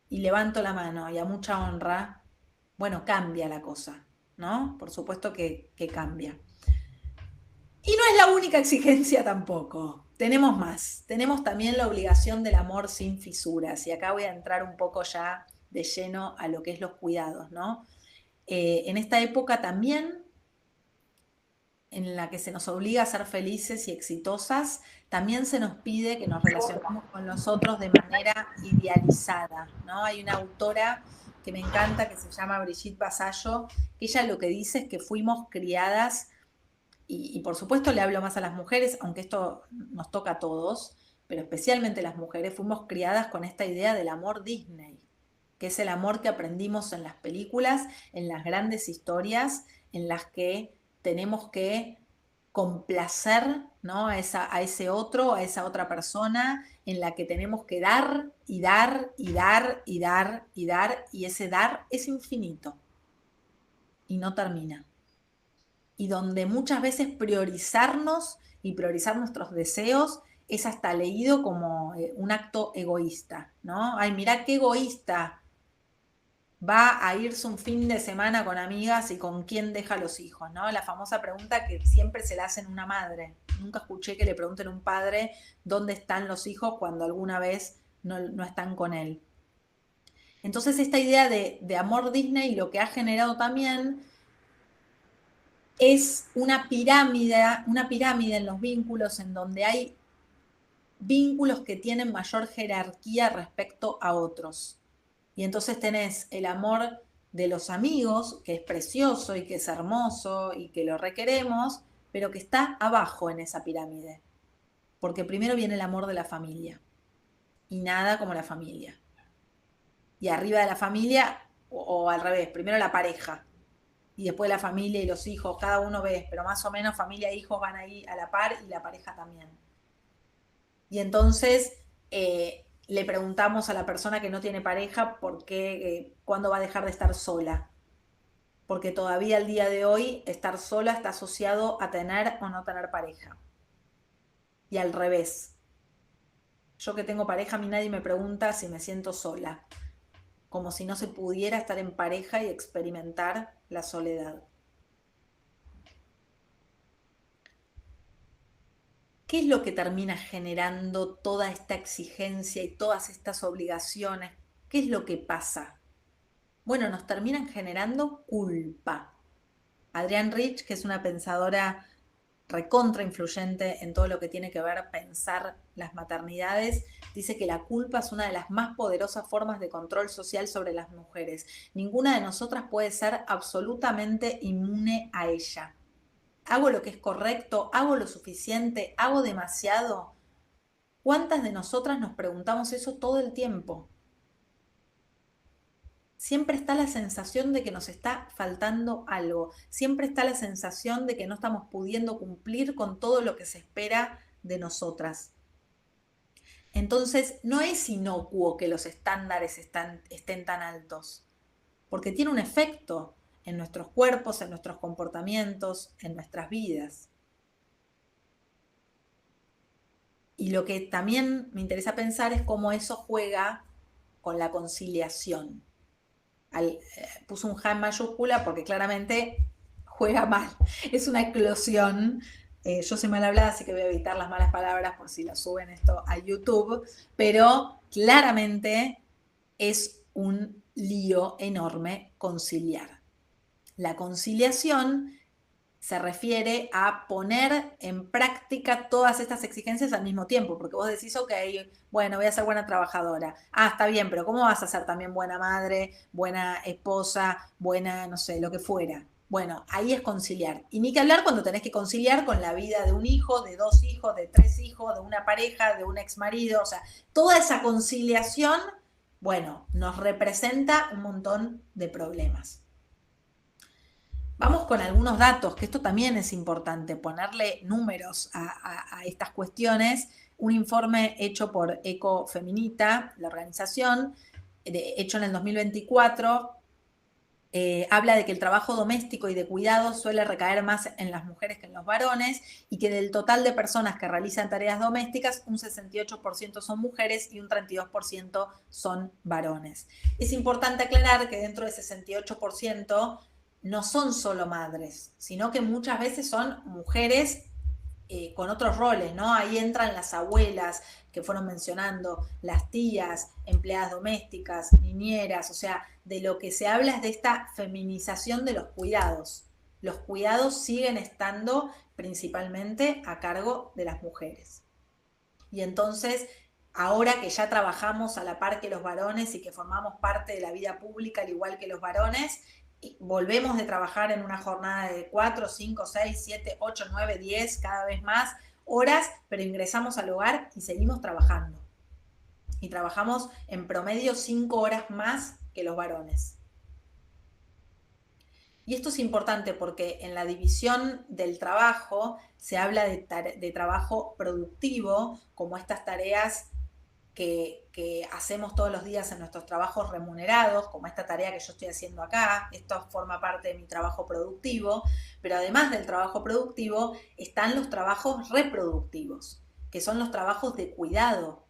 Y levanto la mano y a mucha honra, bueno, cambia la cosa, ¿no? Por supuesto que cambia. Y no es la única exigencia tampoco. Tenemos más. Tenemos también la obligación del amor sin fisuras. Y acá voy a entrar un poco ya de lleno a lo que es los cuidados, ¿no? En esta época también, en la que se nos obliga a ser felices y exitosas, también se nos pide que nos relacionemos con los otros de manera idealizada, ¿no? Hay una autora que me encanta que se llama Brigitte Vasallo, que ella lo que dice es que fuimos criadas, y por supuesto le hablo más a las mujeres, aunque esto nos toca a todos, pero especialmente las mujeres, fuimos criadas con esta idea del amor Disney, que es el amor que aprendimos en las películas, en las grandes historias, en las que tenemos que complacer, ¿no? a ese otro, a esa otra persona, en la que tenemos que dar y dar y dar y dar y dar, y ese dar es infinito y no termina. Y donde muchas veces priorizarnos y priorizar nuestros deseos es hasta leído como un acto egoísta, ¿no? Ay, mirá qué egoísta, va a irse un fin de semana con amigas y con quién deja los hijos, ¿no? La famosa pregunta que siempre se la hacen una madre. Nunca escuché que le pregunten a un padre dónde están los hijos cuando alguna vez no están con él. Entonces esta idea de amor Disney lo que ha generado también es una pirámide en los vínculos en donde hay vínculos que tienen mayor jerarquía respecto a otros. Y entonces tenés el amor de los amigos, que es precioso y que es hermoso y que lo requeremos, pero que está abajo en esa pirámide. Porque primero viene el amor de la familia. Y nada como la familia. Y arriba de la familia, o al revés, primero la pareja. Y después la familia y los hijos, cada uno ve, pero más o menos familia e hijos van ahí a la par y la pareja también. Y entonces le preguntamos a la persona que no tiene pareja por qué, cuándo va a dejar de estar sola. Porque todavía al día de hoy estar sola está asociado a tener o no tener pareja. Y al revés. Yo que tengo pareja, a mí nadie me pregunta si me siento sola. Como si no se pudiera estar en pareja y experimentar la soledad. ¿Qué es lo que termina generando toda esta exigencia y todas estas obligaciones? ¿Qué es lo que pasa? Bueno, nos terminan generando culpa. Adrienne Rich, que es una pensadora recontra influyente en todo lo que tiene que ver pensar las maternidades, dice que la culpa es una de las más poderosas formas de control social sobre las mujeres. Ninguna de nosotras puede ser absolutamente inmune a ella. ¿Hago lo que es correcto? ¿Hago lo suficiente? ¿Hago demasiado? ¿Cuántas de nosotras nos preguntamos eso todo el tiempo? Siempre está la sensación de que nos está faltando algo. Siempre está la sensación de que no estamos pudiendo cumplir con todo lo que se espera de nosotras. Entonces, no es inocuo que los estándares estén tan altos, porque tiene un efecto en nuestros cuerpos, en nuestros comportamientos, en nuestras vidas. Y lo que también me interesa pensar es cómo eso juega con la conciliación. Puso un J en mayúscula porque claramente juega mal. Es una eclosión. Yo soy mal hablada, así que voy a evitar las malas palabras por si lo suben esto a YouTube, pero claramente es un lío enorme conciliar. La conciliación se refiere a poner en práctica todas estas exigencias al mismo tiempo, porque vos decís, ok, bueno, voy a ser buena trabajadora. Ah, está bien, pero ¿cómo vas a ser también buena madre, buena esposa, buena, no sé, lo que fuera? Bueno, ahí es conciliar. Y ni que hablar cuando tenés que conciliar con la vida de un hijo, de 2 hijos, de 3 hijos, de una pareja, de un exmarido. O sea, toda esa conciliación, bueno, nos representa un montón de problemas. Vamos con algunos datos, que esto también es importante, ponerle números a estas cuestiones. Un informe hecho por Ecofeminita, la organización, hecho en el 2024, habla de que el trabajo doméstico y de cuidado suele recaer más en las mujeres que en los varones y que del total de personas que realizan tareas domésticas, un 68% son mujeres y un 32% son varones. Es importante aclarar que dentro de ese 68% no son solo madres, sino que muchas veces son mujeres con otros roles, ¿no? Ahí entran las abuelas que fueron mencionando, las tías, empleadas domésticas, niñeras, o sea, de lo que se habla es de esta feminización de los cuidados. Los cuidados siguen estando principalmente a cargo de las mujeres. Y entonces, ahora que ya trabajamos a la par que los varones y que formamos parte de la vida pública al igual que los varones, volvemos de trabajar en una jornada de 4, 5, 6, 7, 8, 9, 10, cada vez más horas, pero ingresamos al hogar y seguimos trabajando. Y trabajamos en promedio 5 horas más que los varones. Y esto es importante porque en la división del trabajo se habla de trabajo productivo, como estas tareas que hacemos todos los días en nuestros trabajos remunerados, como esta tarea que yo estoy haciendo acá. Esto forma parte de mi trabajo productivo, pero además del trabajo productivo están los trabajos reproductivos, que son los trabajos de cuidado,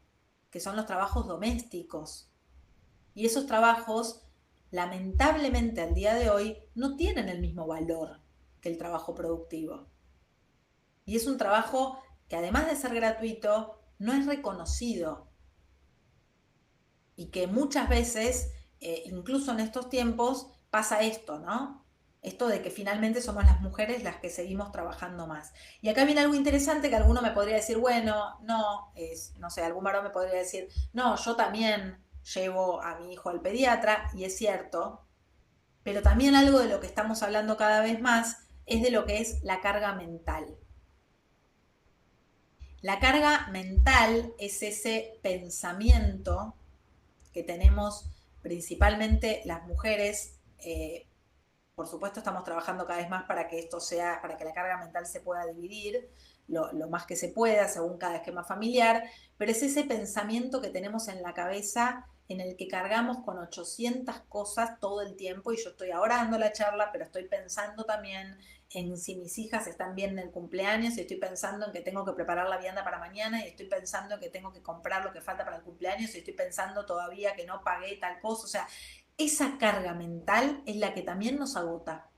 que son los trabajos domésticos. Y esos trabajos, lamentablemente al día de hoy, no tienen el mismo valor que el trabajo productivo. Y es un trabajo que además de ser gratuito, no es reconocido. Y que muchas veces, incluso en estos tiempos, pasa esto, ¿no? Esto de que finalmente somos las mujeres las que seguimos trabajando más. Y acá viene algo interesante que alguno me podría decir, bueno, no sé, algún varón me podría decir, no, yo también llevo a mi hijo al pediatra, y es cierto, pero también algo de lo que estamos hablando cada vez más es de lo que es la carga mental. La carga mental es ese pensamiento que tenemos principalmente las mujeres. Por supuesto estamos trabajando cada vez más para que esto sea, para que la carga mental se pueda dividir lo más que se pueda según cada esquema familiar, pero es ese pensamiento que tenemos en la cabeza en el que cargamos con 800 cosas todo el tiempo, y yo estoy ahora dando la charla, pero estoy pensando también en si mis hijas están bien en el cumpleaños, y estoy pensando en que tengo que preparar la vianda para mañana, y estoy pensando en que tengo que comprar lo que falta para el cumpleaños, y estoy pensando todavía que no pagué tal cosa. O sea, esa carga mental es la que también nos agota.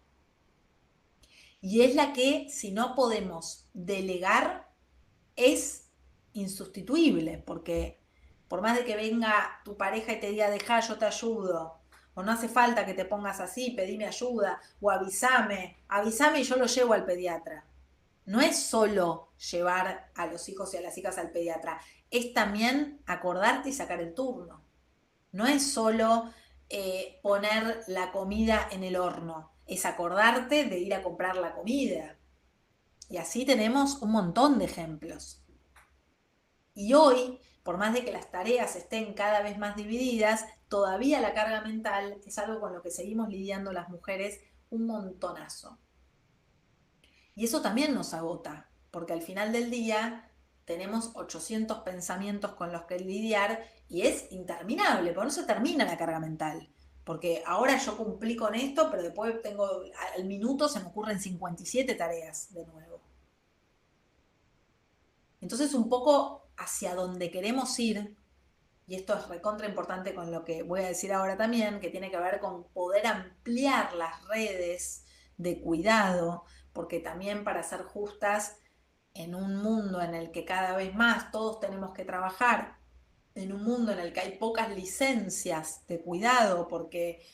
Y es la que, si no podemos delegar, es insustituible, porque por más de que venga tu pareja y te diga, dejá, yo te ayudo, o no hace falta que te pongas así, pedime ayuda, o avísame y yo lo llevo al pediatra. No es solo llevar a los hijos y a las hijas al pediatra, es también acordarte y sacar el turno. No es solo poner la comida en el horno, es acordarte de ir a comprar la comida. Y así tenemos un montón de ejemplos. Y hoy, por más de que las tareas estén cada vez más divididas, todavía la carga mental es algo con lo que seguimos lidiando las mujeres un montonazo. Y eso también nos agota, porque al final del día tenemos 800 pensamientos con los que lidiar y es interminable, por no se termina la carga mental. Porque ahora yo cumplí con esto, pero después al minuto se me ocurren 57 tareas de nuevo. Entonces, un poco hacia donde queremos ir, y esto es recontra importante con lo que voy a decir ahora también, que tiene que ver con poder ampliar las redes de cuidado, porque también, para ser justas, en un mundo en el que cada vez más todos tenemos que trabajar, en un mundo en el que hay pocas licencias de cuidado, porque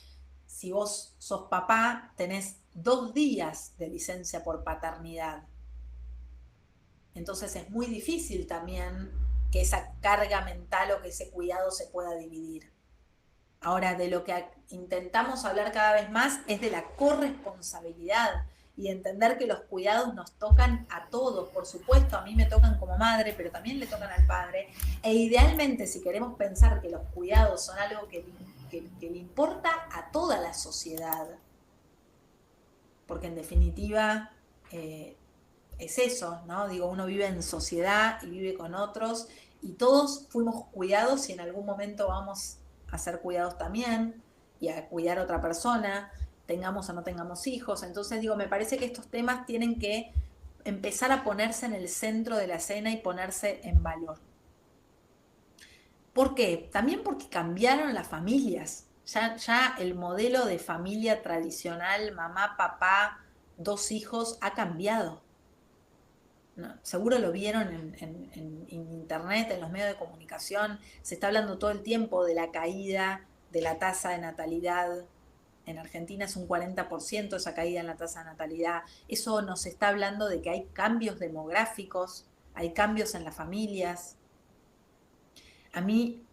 si vos sos papá, tenés 2 días de licencia por paternidad. Entonces es muy difícil también que esa carga mental o que ese cuidado se pueda dividir. Ahora, de lo que intentamos hablar cada vez más es de la corresponsabilidad y entender que los cuidados nos tocan a todos. Por supuesto, a mí me tocan como madre, pero también le tocan al padre. E idealmente, si queremos pensar que los cuidados son algo que le importa a toda la sociedad, porque en definitiva es eso, ¿no? Digo, uno vive en sociedad y vive con otros y todos fuimos cuidados y en algún momento vamos a ser cuidados también y a cuidar a otra persona, tengamos o no tengamos hijos. Entonces digo, me parece que estos temas tienen que empezar a ponerse en el centro de la escena y ponerse en valor. ¿Por qué? También porque cambiaron las familias. Ya el modelo de familia tradicional, mamá, papá, dos hijos, ha cambiado. No, seguro lo vieron en internet, en los medios de comunicación, se está hablando todo el tiempo de la caída de la tasa de natalidad. En Argentina es un 40% esa caída en la tasa de natalidad. Eso nos está hablando de que hay cambios demográficos, hay cambios en las familias. A mí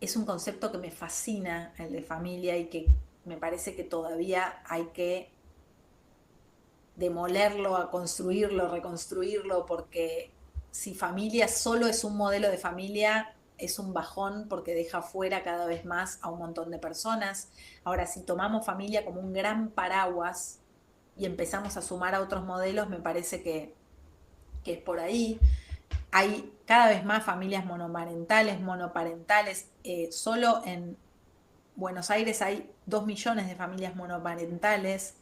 es un concepto que me fascina, el de familia, y que me parece que todavía hay que demolerlo, a construirlo, reconstruirlo, porque si familia solo es un modelo de familia, es un bajón porque deja fuera cada vez más a un montón de personas. Ahora, si tomamos familia como un gran paraguas y empezamos a sumar a otros modelos, me parece que es por ahí. Hay cada vez más familias monomarentales, monoparentales. Solo en Buenos Aires hay 2 millones de familias monoparentales,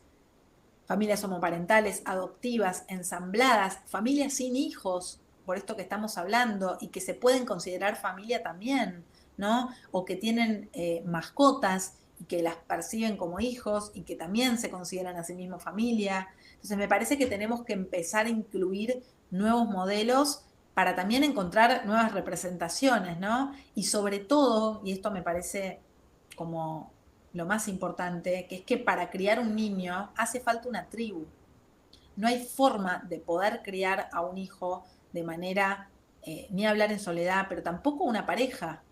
familias homoparentales, adoptivas, ensambladas, familias sin hijos, por esto que estamos hablando, y que se pueden considerar familia también, ¿no? O que tienen mascotas y que las perciben como hijos y que también se consideran a sí mismos familia. Entonces me parece que tenemos que empezar a incluir nuevos modelos para también encontrar nuevas representaciones, ¿no? Y sobre todo, y esto me parece como lo más importante, que es que para criar un niño hace falta una tribu. No hay forma de poder criar a un hijo de manera, ni hablar en soledad, pero tampoco una pareja,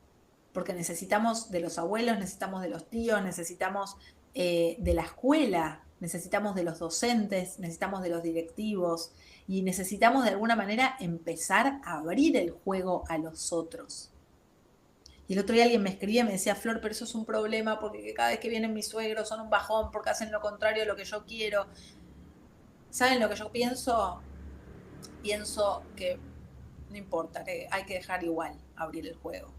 porque necesitamos de los abuelos, necesitamos de los tíos, necesitamos de la escuela, necesitamos de los docentes, necesitamos de los directivos y necesitamos de alguna manera empezar a abrir el juego a los otros. Y el otro día alguien me escribía y me decía, Flor, pero eso es un problema porque cada vez que vienen mis suegros son un bajón porque hacen lo contrario de lo que yo quiero. ¿Saben lo que yo pienso? Pienso que no importa, que hay que dejar igual abrir el juego.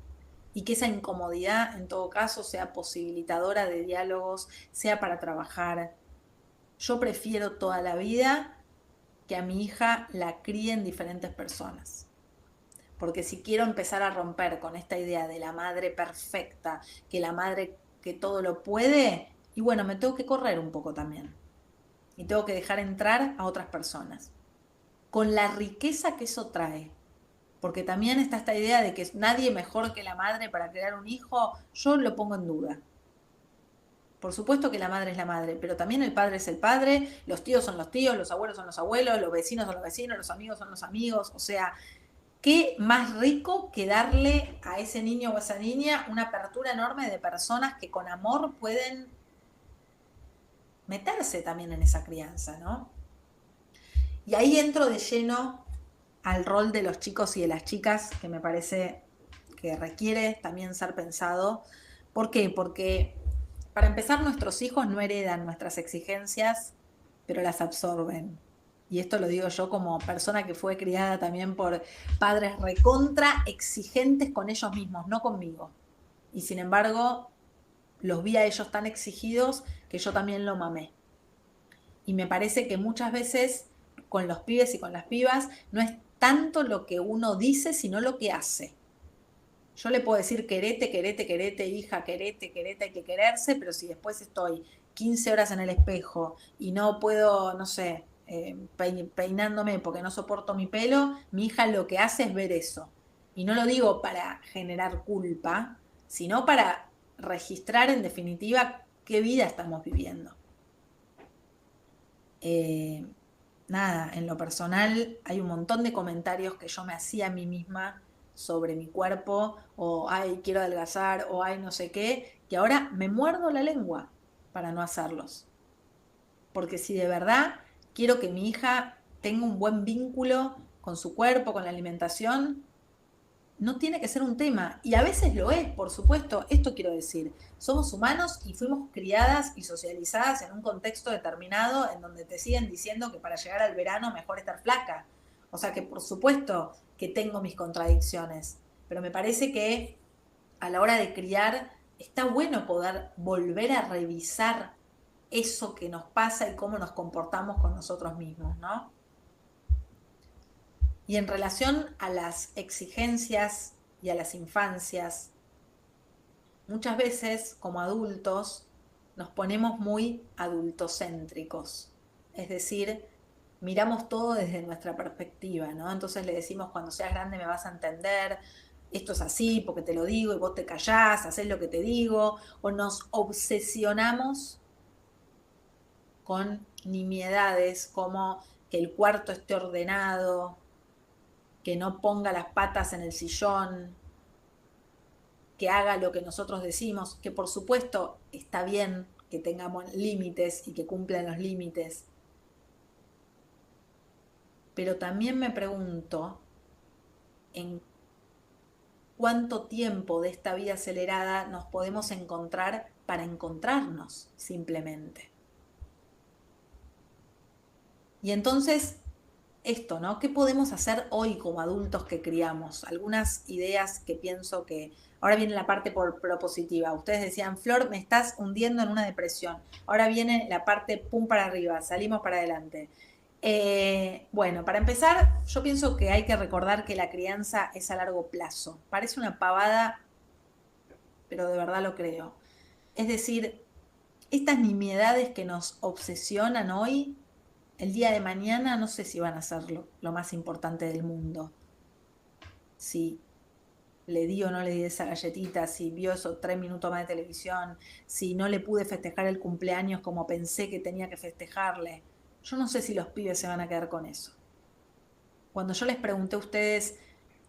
Y que esa incomodidad, en todo caso, sea posibilitadora de diálogos, sea para trabajar. Yo prefiero toda la vida que a mi hija la críen diferentes personas. Porque si quiero empezar a romper con esta idea de la madre perfecta, que la madre que todo lo puede, y bueno, me tengo que correr un poco también. Y tengo que dejar entrar a otras personas. Con la riqueza que eso trae. Porque también está esta idea de que nadie mejor que la madre para crear un hijo, yo lo pongo en duda. Por supuesto que la madre es la madre, pero también el padre es el padre, los tíos son los tíos, los abuelos son los abuelos, los vecinos son los vecinos, los amigos son los amigos, o sea, qué más rico que darle a ese niño o a esa niña una apertura enorme de personas que con amor pueden meterse también en esa crianza, ¿no? Y ahí entro de lleno al rol de los chicos y de las chicas, que me parece que requiere también ser pensado. ¿Por qué? Porque para empezar, nuestros hijos no heredan nuestras exigencias, pero las absorben. Y esto lo digo yo como persona que fue criada también por padres recontra exigentes con ellos mismos, no conmigo. Y sin embargo, los vi a ellos tan exigidos que yo también lo mamé. Y me parece que muchas veces con los pibes y con las pibas no es tanto lo que uno dice, sino lo que hace. Yo le puedo decir querete, querete, querete, hija, querete, querete, hay que quererse, pero si después estoy 15 horas en el espejo y no puedo, no sé, peinándome porque no soporto mi pelo, mi hija lo que hace es ver eso. Y no lo digo para generar culpa, sino para registrar en definitiva qué vida estamos viviendo. Nada, en lo personal hay un montón de comentarios que yo me hacía a mí misma sobre mi cuerpo, o ay, quiero adelgazar, o ay, no sé qué, que ahora me muerdo la lengua para no hacerlos. Porque si de verdad quiero que mi hija tenga un buen vínculo con su cuerpo, con la alimentación, no tiene que ser un tema. Y a veces lo es, por supuesto. Esto quiero decir, somos humanos y fuimos criadas y socializadas en un contexto determinado en donde te siguen diciendo que para llegar al verano mejor estar flaca. O sea que por supuesto que tengo mis contradicciones, pero me parece que a la hora de criar está bueno poder volver a revisar eso que nos pasa y cómo nos comportamos con nosotros mismos, ¿no? Y en relación a las exigencias y a las infancias, muchas veces como adultos nos ponemos muy adultocéntricos, es decir, miramos todo desde nuestra perspectiva, ¿no? Entonces le decimos, cuando seas grande me vas a entender, esto es así porque te lo digo y vos te callás, haces lo que te digo, o nos obsesionamos con nimiedades como que el cuarto esté ordenado, que no ponga las patas en el sillón, que haga lo que nosotros decimos, que por supuesto está bien que tengamos límites y que cumplan los límites. Pero también me pregunto en cuánto tiempo de esta vida acelerada nos podemos encontrar para encontrarnos simplemente. Y entonces, esto, ¿no? ¿Qué podemos hacer hoy como adultos que criamos? Algunas ideas que pienso que... Ahora viene la parte propositiva. Ustedes decían, Flor, me estás hundiendo en una depresión. Ahora viene la parte pum para arriba, salimos para adelante. Bueno, para empezar, yo pienso que hay que recordar que la crianza es a largo plazo. Parece una pavada, pero de verdad lo creo. Es decir, estas nimiedades que nos obsesionan hoy, el día de mañana no sé si van a ser lo más importante del mundo. Si le di o no le di esa galletita, si vio esos 3 minutos más de televisión, si no le pude festejar el cumpleaños como pensé que tenía que festejarle. Yo no sé si los pibes se van a quedar con eso. Cuando yo les pregunté a ustedes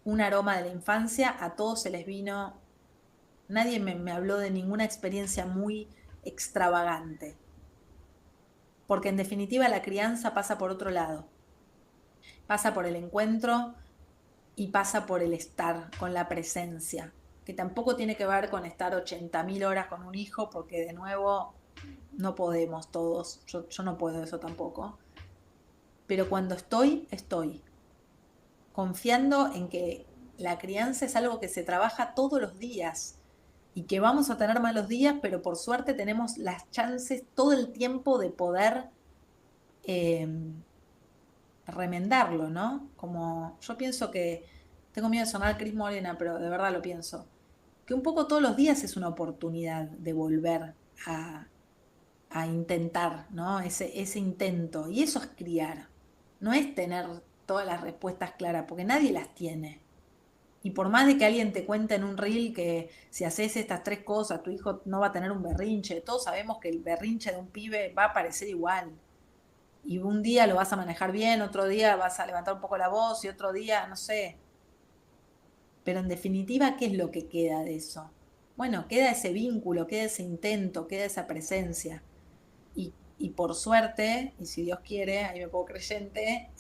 un aroma de la infancia, a todos se les vino, nadie me habló de ninguna experiencia muy extravagante. Porque en definitiva la crianza pasa por otro lado. Pasa por el encuentro y pasa por el estar, con la presencia, que tampoco tiene que ver con estar 80.000 horas con un hijo, porque de nuevo no podemos todos, yo no puedo eso tampoco. Pero cuando estoy, confiando en que la crianza es algo que se trabaja todos los días y que vamos a tener malos días, pero por suerte tenemos las chances todo el tiempo de poder remendarlo, ¿no? Como yo pienso que, tengo miedo de sonar Cris Morena, pero de verdad lo pienso, que un poco todos los días es una oportunidad de volver a intentar, ¿no? Ese intento. Y eso es criar. No es tener todas las respuestas claras, porque nadie las tiene. Y por más de que alguien te cuente en un reel que si haces estas 3 cosas, tu hijo no va a tener un berrinche, todos sabemos que el berrinche de un pibe va a parecer igual. Y un día lo vas a manejar bien, otro día vas a levantar un poco la voz y otro día, no sé. Pero en definitiva, ¿qué es lo que queda de eso? Bueno, queda ese vínculo, queda ese intento, queda esa presencia. Y por suerte, y si Dios quiere, ahí me pongo creyente,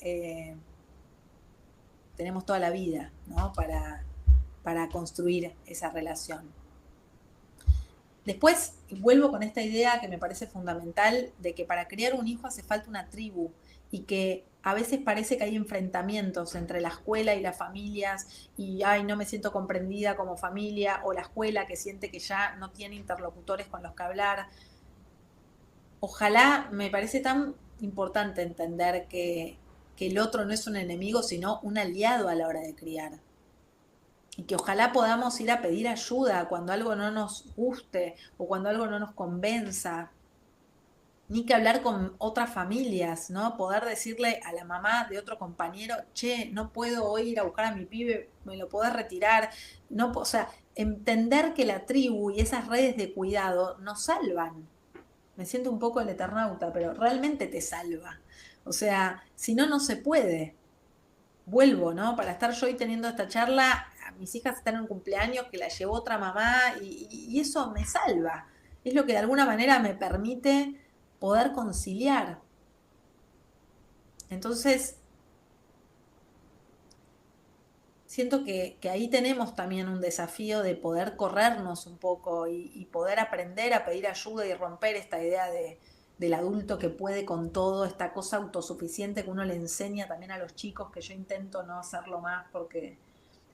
tenemos toda la vida, ¿no? Para construir esa relación. Después vuelvo con esta idea que me parece fundamental de que para criar un hijo hace falta una tribu y que a veces parece que hay enfrentamientos entre la escuela y las familias y ay, no me siento comprendida como familia, o la escuela que siente que ya no tiene interlocutores con los que hablar. Ojalá, me parece tan importante entender que el otro no es un enemigo, sino un aliado a la hora de criar. Y que ojalá podamos ir a pedir ayuda cuando algo no nos guste o cuando algo no nos convenza. Ni que hablar con otras familias, ¿no? Poder decirle a la mamá de otro compañero, che, no puedo hoy ir a buscar a mi pibe, me lo podés retirar. No, o sea, entender que la tribu y esas redes de cuidado nos salvan. Me siento un poco el Eternauta, pero realmente te salva. O sea, si no, no se puede. Vuelvo, ¿no? Para estar yo hoy teniendo esta charla, a mis hijas están en un cumpleaños que la llevó otra mamá y eso me salva. Es lo que de alguna manera me permite poder conciliar. Entonces, siento que ahí tenemos también un desafío de poder corrernos un poco y poder aprender a pedir ayuda y romper esta idea del adulto que puede con todo, esta cosa autosuficiente que uno le enseña también a los chicos, que yo intento no hacerlo más porque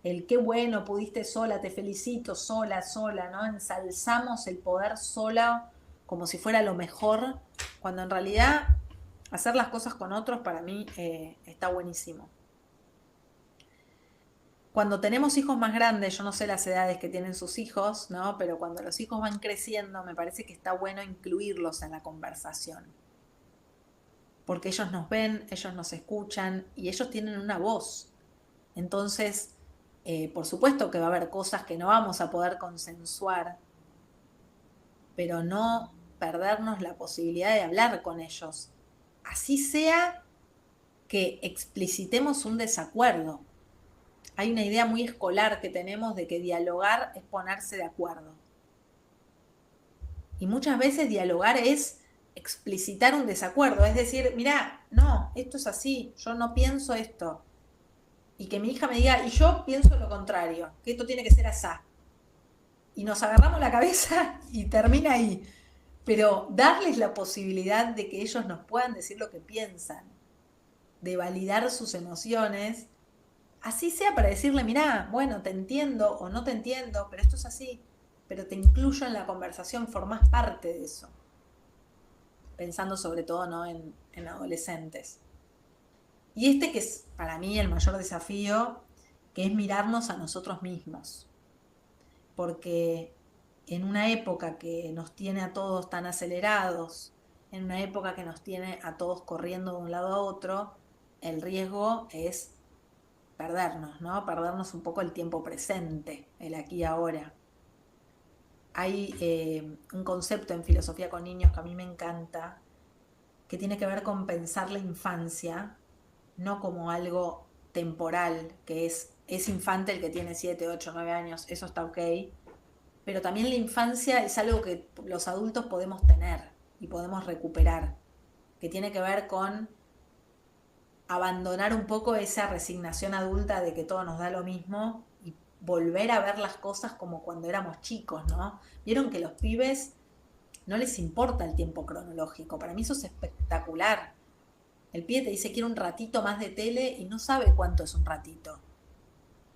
el qué bueno, pudiste sola, te felicito, sola, sola, ¿no? Ensalzamos el poder sola como si fuera lo mejor, cuando en realidad hacer las cosas con otros para mí está buenísimo. Cuando tenemos hijos más grandes, yo no sé las edades que tienen sus hijos, ¿no? Pero cuando los hijos van creciendo, me parece que está bueno incluirlos en la conversación. Porque ellos nos ven, ellos nos escuchan y ellos tienen una voz. Entonces, por supuesto que va a haber cosas que no vamos a poder consensuar, pero no perdernos la posibilidad de hablar con ellos. Así sea que explicitemos un desacuerdo. Hay una idea muy escolar que tenemos de que dialogar es ponerse de acuerdo. Y muchas veces dialogar es explicitar un desacuerdo, es decir, mirá, no, esto es así, yo no pienso esto. Y que mi hija me diga, y yo pienso lo contrario, que esto tiene que ser así. Y nos agarramos la cabeza y termina ahí. Pero darles la posibilidad de que ellos nos puedan decir lo que piensan, de validar sus emociones, así sea para decirle, mirá, bueno, te entiendo o no te entiendo, pero esto es así, pero te incluyo en la conversación, formás parte de eso. Pensando sobre todo, ¿no?, en adolescentes. Y que es para mí el mayor desafío, que es mirarnos a nosotros mismos. Porque en una época que nos tiene a todos tan acelerados, en una época que nos tiene a todos corriendo de un lado a otro, el riesgo es perdernos, ¿no? Perdernos un poco el tiempo presente, el aquí y ahora. Hay un concepto en filosofía con niños que a mí me encanta, que tiene que ver con pensar la infancia, no como algo temporal, que es infante el que tiene 7, 8, 9 años, eso está ok, pero también la infancia es algo que los adultos podemos tener y podemos recuperar, que tiene que ver con abandonar un poco esa resignación adulta de que todo nos da lo mismo y volver a ver las cosas como cuando éramos chicos, ¿no? Vieron que los pibes no les importa el tiempo cronológico, para mí eso es espectacular. El pibe te dice quiero un ratito más de tele y no sabe cuánto es un ratito.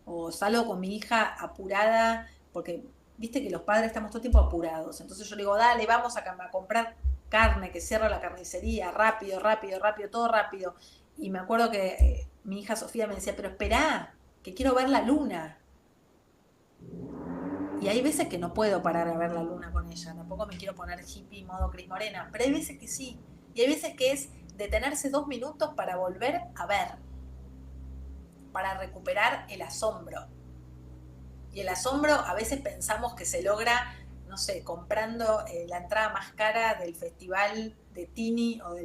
O salgo con mi hija apurada, porque viste que los padres estamos todo el tiempo apurados. Entonces yo le digo, dale, vamos a comprar carne, que cierra la carnicería, rápido, rápido, rápido, todo rápido. Y me acuerdo que mi hija Sofía me decía, pero esperá, que quiero ver la luna. Y hay veces que no puedo parar a ver la luna con ella, tampoco me quiero poner hippie modo Cris Morena, pero hay veces que sí. Y hay veces que es detenerse 2 minutos para volver a ver, para recuperar el asombro. Y el asombro a veces pensamos que se logra, no sé, comprando la entrada más cara del festival de Tini o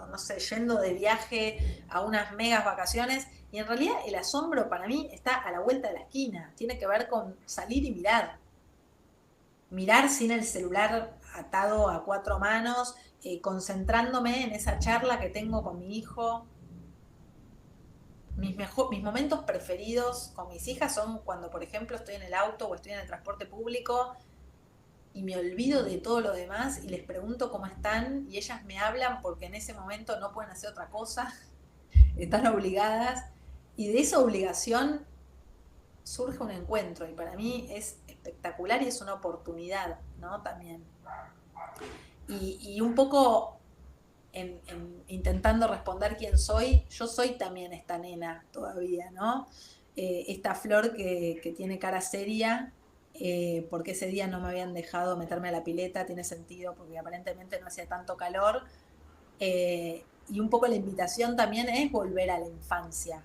no sé, yendo de viaje a unas megas vacaciones. Y en realidad el asombro para mí está a la vuelta de la esquina. Tiene que ver con salir y mirar. Mirar sin el celular atado a 4 manos, concentrándome en esa charla que tengo con mi hijo. Mis momentos preferidos con mis hijas son cuando, por ejemplo, estoy en el auto o estoy en el transporte público y me olvido de todo lo demás y les pregunto cómo están y ellas me hablan porque en ese momento no pueden hacer otra cosa, están obligadas, y de esa obligación surge un encuentro y para mí es espectacular y es una oportunidad, ¿no? También. Y un poco intentando responder quién soy, yo soy también esta nena todavía, ¿no? Esta flor que tiene cara seria, porque ese día no me habían dejado meterme a la pileta, tiene sentido, porque aparentemente no hacía tanto calor, y un poco la invitación también es volver a la infancia,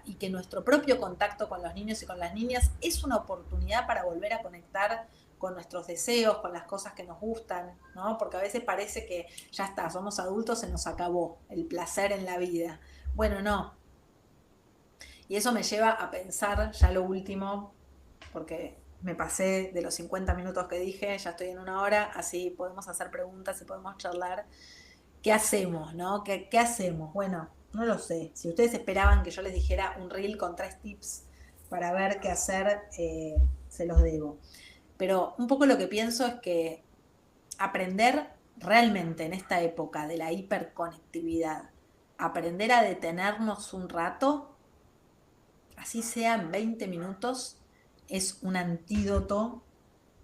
y que nuestro propio contacto con los niños y con las niñas es una oportunidad para volver a conectar con nuestros deseos, con las cosas que nos gustan, ¿no? Porque a veces parece que ya está, somos adultos, se nos acabó el placer en la vida. Bueno, no. Y eso me lleva a pensar ya lo último, porque me pasé de los 50 minutos que dije, ya estoy en 1 hora, así podemos hacer preguntas y podemos charlar. ¿Qué hacemos, no? ¿Qué hacemos? Bueno, no lo sé. Si ustedes esperaban que yo les dijera un reel con 3 tips para ver qué hacer, se los debo. Pero un poco lo que pienso es que aprender realmente en esta época de la hiperconectividad, aprender a detenernos un rato, así sean 20 minutos, es un antídoto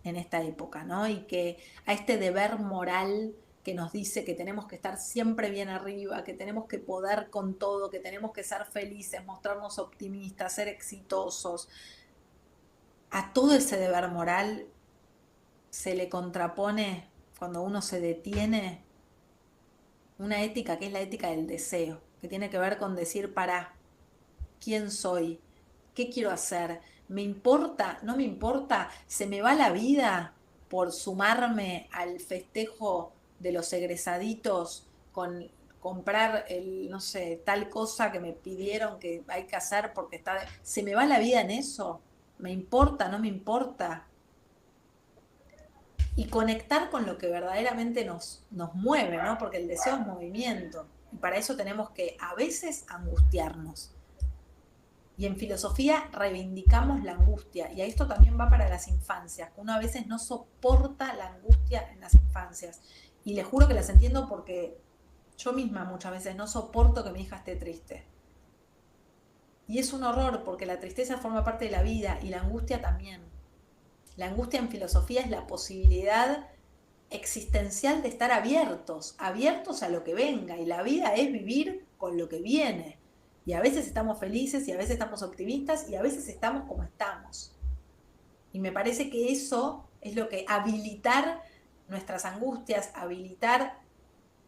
en esta época, ¿no? Y que a este deber moral que nos dice que tenemos que estar siempre bien arriba, que tenemos que poder con todo, que tenemos que ser felices, mostrarnos optimistas, ser exitosos, a todo ese deber moral se le contrapone, cuando uno se detiene, una ética que es la ética del deseo, que tiene que ver con decir, para, ¿quién soy? ¿Qué quiero hacer? ¿Me importa? ¿No me importa? ¿Se me va la vida por sumarme al festejo de los egresaditos con comprar no sé, tal cosa que me pidieron que hay que hacer porque está... ¿Se me va la vida en eso? ¿Me importa? ¿No me importa? Y conectar con lo que verdaderamente nos mueve, ¿no? Porque el deseo es movimiento. Y para eso tenemos que a veces angustiarnos. Y en filosofía reivindicamos la angustia. Y a esto también va para las infancias. Uno a veces no soporta la angustia en las infancias. Y les juro que las entiendo porque yo misma muchas veces no soporto que mi hija esté triste. Y es un horror porque la tristeza forma parte de la vida y la angustia también. La angustia en filosofía es la posibilidad existencial de estar abiertos a lo que venga. Y la vida es vivir con lo que viene. Y a veces estamos felices y a veces estamos optimistas y a veces estamos como estamos. Y me parece que eso es lo que habilitar nuestras angustias, habilitar